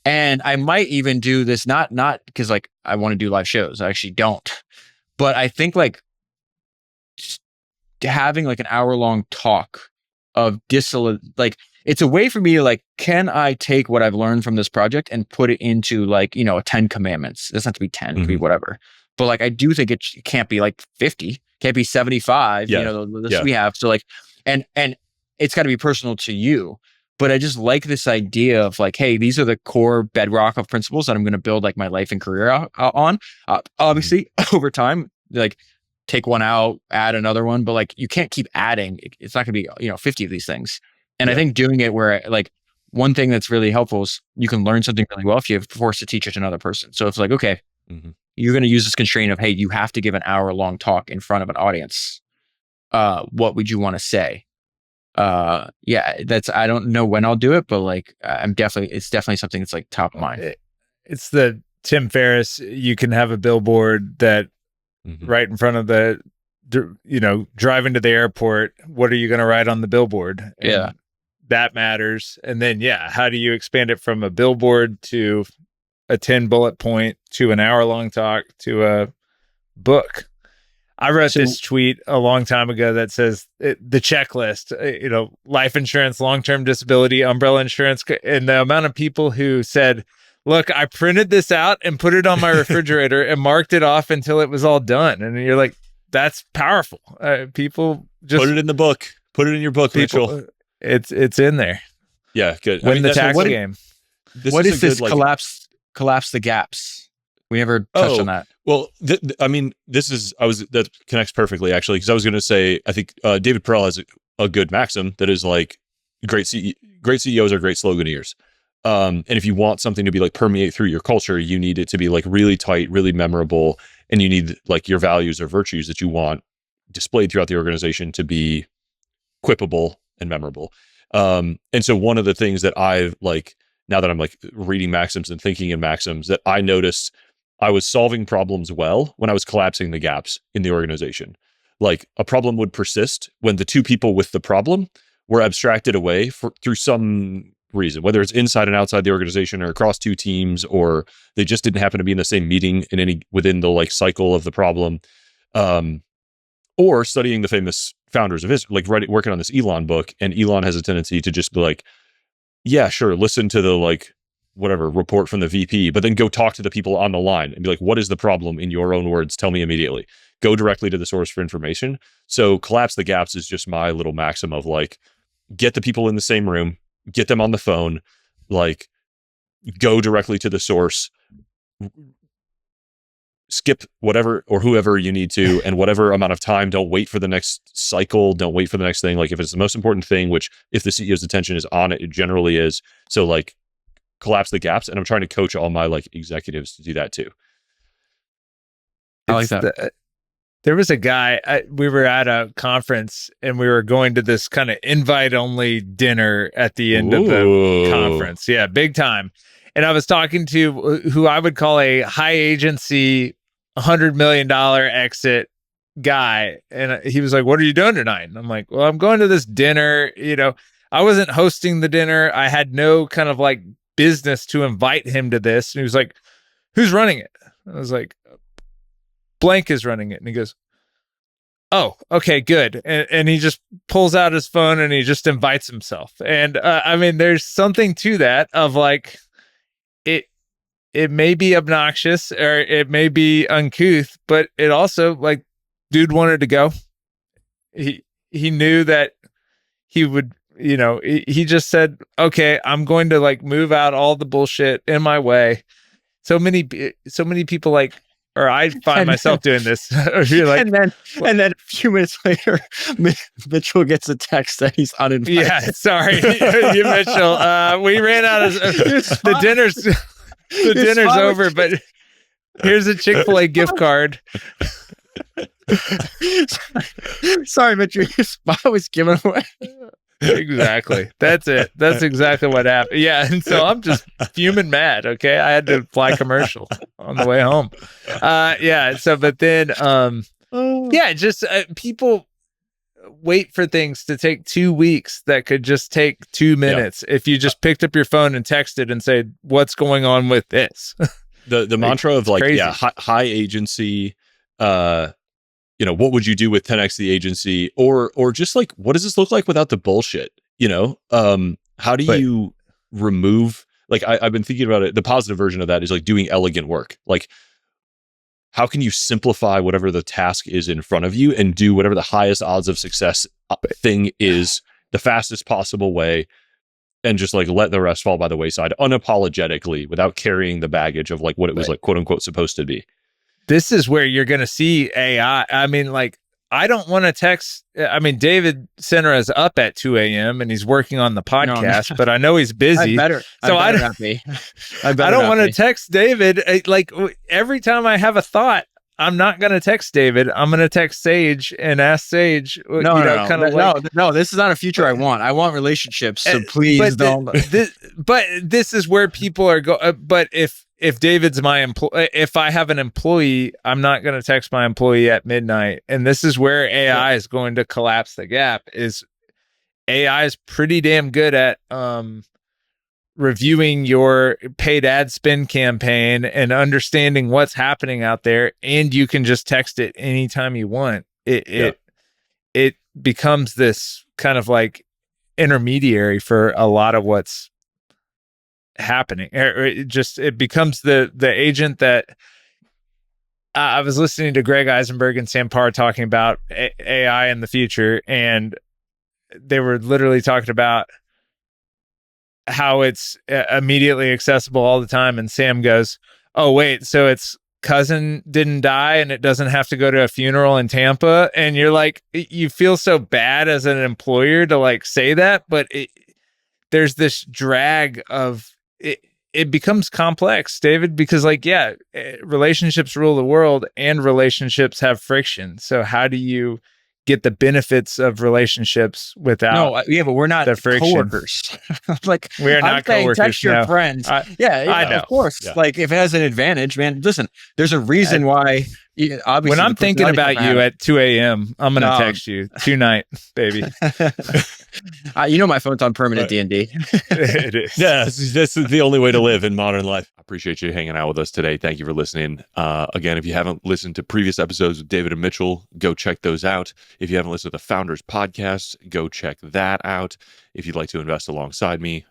And I might even do this, not because like I want to do live shows. I actually don't. But I think like having like an hour-long talk of like, it's a way for me to like, can I take what I've learned from this project and put it into like, you know, 10 commandments? It doesn't have to be 10, it could be whatever. But like, I do think it can't be like 50, can't be 75, you know, the list we have. So like, and it's got to be personal to you. But I just like this idea of like, hey, these are the core bedrock of principles that I'm going to build like my life and career on. Obviously, over time, like take one out, add another one, but like you can't keep adding. It's not going to be, you know, 50 of these things. And I think doing it where like one thing that's really helpful is you can learn something really well if you're forced to teach it to another person. So it's like, okay, you're going to use this constraint of, hey, you have to give an hour-long talk in front of an audience. What would you want to say? Yeah, I don't know when I'll do it, but like, it's definitely something that's like top of mind. It's the Tim Ferriss, you can have a billboard that right in front of the, you know, driving to the airport. What are you going to write on the billboard? And that matters. And then, how do you expand it from a billboard to a 10 bullet point to an hour-long talk to a book? I wrote this tweet a long time ago that says the checklist, you know, life insurance, long-term disability, umbrella insurance, and the amount of people who said, look, I printed this out and put it on my refrigerator and marked it off until it was all done. And you're like, that's powerful. People just put it in the book. Put it in your book, Mitchell. It's in there. Yeah, good. Win the tax game. What is this? Collapse the gaps. We never touched on Oh, that. well, I mean, that connects perfectly actually, because I was going to say, I think David Perel has a good maxim that is like, great CEOs are great sloganeers. And if you want something to be like permeate through your culture, you need it to be like really tight, really memorable, and you need like your values or virtues that you want displayed throughout the organization to be quipable and memorable. And so one of the things that I've like, now that I'm like reading maxims and thinking in maxims, that I noticed I was solving problems well when I was collapsing the gaps in the organization. Like a problem would persist when the two people with the problem were abstracted away through some reason, whether it's inside and outside the organization or across two teams, or they just didn't happen to be in the same meeting within the like cycle of the problem. Or studying the famous founders of history, like working on this Elon book, and Elon has a tendency to just be like, yeah, sure, listen to the like whatever report from the VP, but then go talk to the people on the line and be like, what is the problem in your own words? Tell me immediately. Go directly to the source for information. So collapse the gaps is just my little maxim of like, get the people in the same room, get them on the phone, like go directly to the source, skip whatever or whoever you need to, and whatever amount of time, don't wait for the next cycle, don't wait for the next thing. Like if it's the most important thing, which if the CEO's attention is on it, it generally is. So like collapse the gaps. And I'm trying to coach all my like executives to do that too. I like that. There was a guy, we were at a conference and we were going to this kind of invite only dinner at the end of the conference. Yeah, big time. And I was talking to who I would call a high agency, $100 million exit guy. And he was like, what are you doing tonight? And I'm like, well, I'm going to this dinner. You know, I wasn't hosting the dinner. I had no kind of like business to invite him to this. And he was like, who's running it? I was like, blank is running it. And he goes, oh, okay, good. And he just pulls out his phone and he just invites himself. And I mean, there's something to that of like, it may be obnoxious or it may be uncouth, but it also like, dude wanted to go. He knew that he would, you know, he just said, okay, I'm going to like move out all the bullshit in my way. So many people like, or I find myself doing this. You're like, and then a few minutes later, Mitchell gets a text that he's uninvited. Yeah, sorry, you Mitchell. We ran out of the dinner's. The dinner's over, but here's a Chick-fil-A gift card. Sorry, Mitchell, your spot was given away. Exactly. That's it. That's exactly what happened. Yeah. And so I'm just fuming mad. Okay. I had to fly commercial on the way home. Yeah. So, but then, yeah, just people wait for things to take 2 weeks that could just take 2 minutes. Yeah. If you just picked up your phone and texted and said, what's going on with this? The mantra of like, crazy. Yeah, high agency, you know, what would you do with 10x the agency, or just like, what does this look like without the bullshit? You know, how do you remove, like, I've been thinking about it. The positive version of that is like doing elegant work. Like, how can you simplify whatever the task is in front of you and do whatever the highest odds of success thing is the fastest possible way, and just like let the rest fall by the wayside unapologetically without carrying the baggage of like what it was like quote unquote supposed to be. This is where you're going to see AI. I mean, like, I don't want to text. I mean, David Senra is up at 2 a.m. and he's working on the podcast, but I know he's busy. I don't want to text David. Like, every time I have a thought, I'm not going to text David. I'm going to text Sage and ask Sage. No, this is not a future I want. I want relationships. So please don't. But this is where people are going. But if David's my employee, if I have an employee, I'm not going to text my employee at midnight. And this is where AI is going to collapse the gap. Is AI is pretty damn good at reviewing your paid ad spend campaign and understanding what's happening out there, and you can just text it anytime you want. It becomes this kind of like intermediary for a lot of what's happening. It becomes the agent that I was listening to Greg Eisenberg and Sam Parr talking about AI in the future, and they were literally talking about how it's immediately accessible all the time. And Sam goes, oh wait, so it's cousin didn't die and it doesn't have to go to a funeral in Tampa, and you're like, you feel so bad as an employer to like say that, but there's this drag of it. It becomes complex, David, because like, yeah, relationships rule the world and relationships have friction. So how do you get the benefits of relationships without but we're not the friction? Coworkers. Like, We are not coworkers. Text your friends. I know. Of course. Yeah. Like, if it has an advantage, man, listen, there's a reason why. Obviously, When I'm thinking about you at 2 a.m., I'm going to text you tonight, baby. My phone's on permanent D&D. It is. Yeah, this is the only way to live in modern life. I appreciate you hanging out with us today. Thank you for listening. Again, if you haven't listened to previous episodes with David and Mitchell, go check those out. If you haven't listened to the Founders Podcast, go check that out. If you'd like to invest alongside me,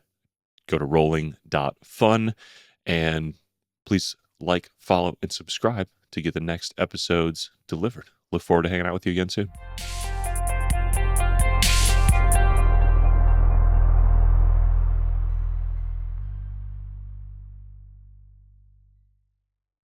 go to rolling.fun. And please like, follow, and subscribe to get the next episodes delivered. Look forward to hanging out with you again soon.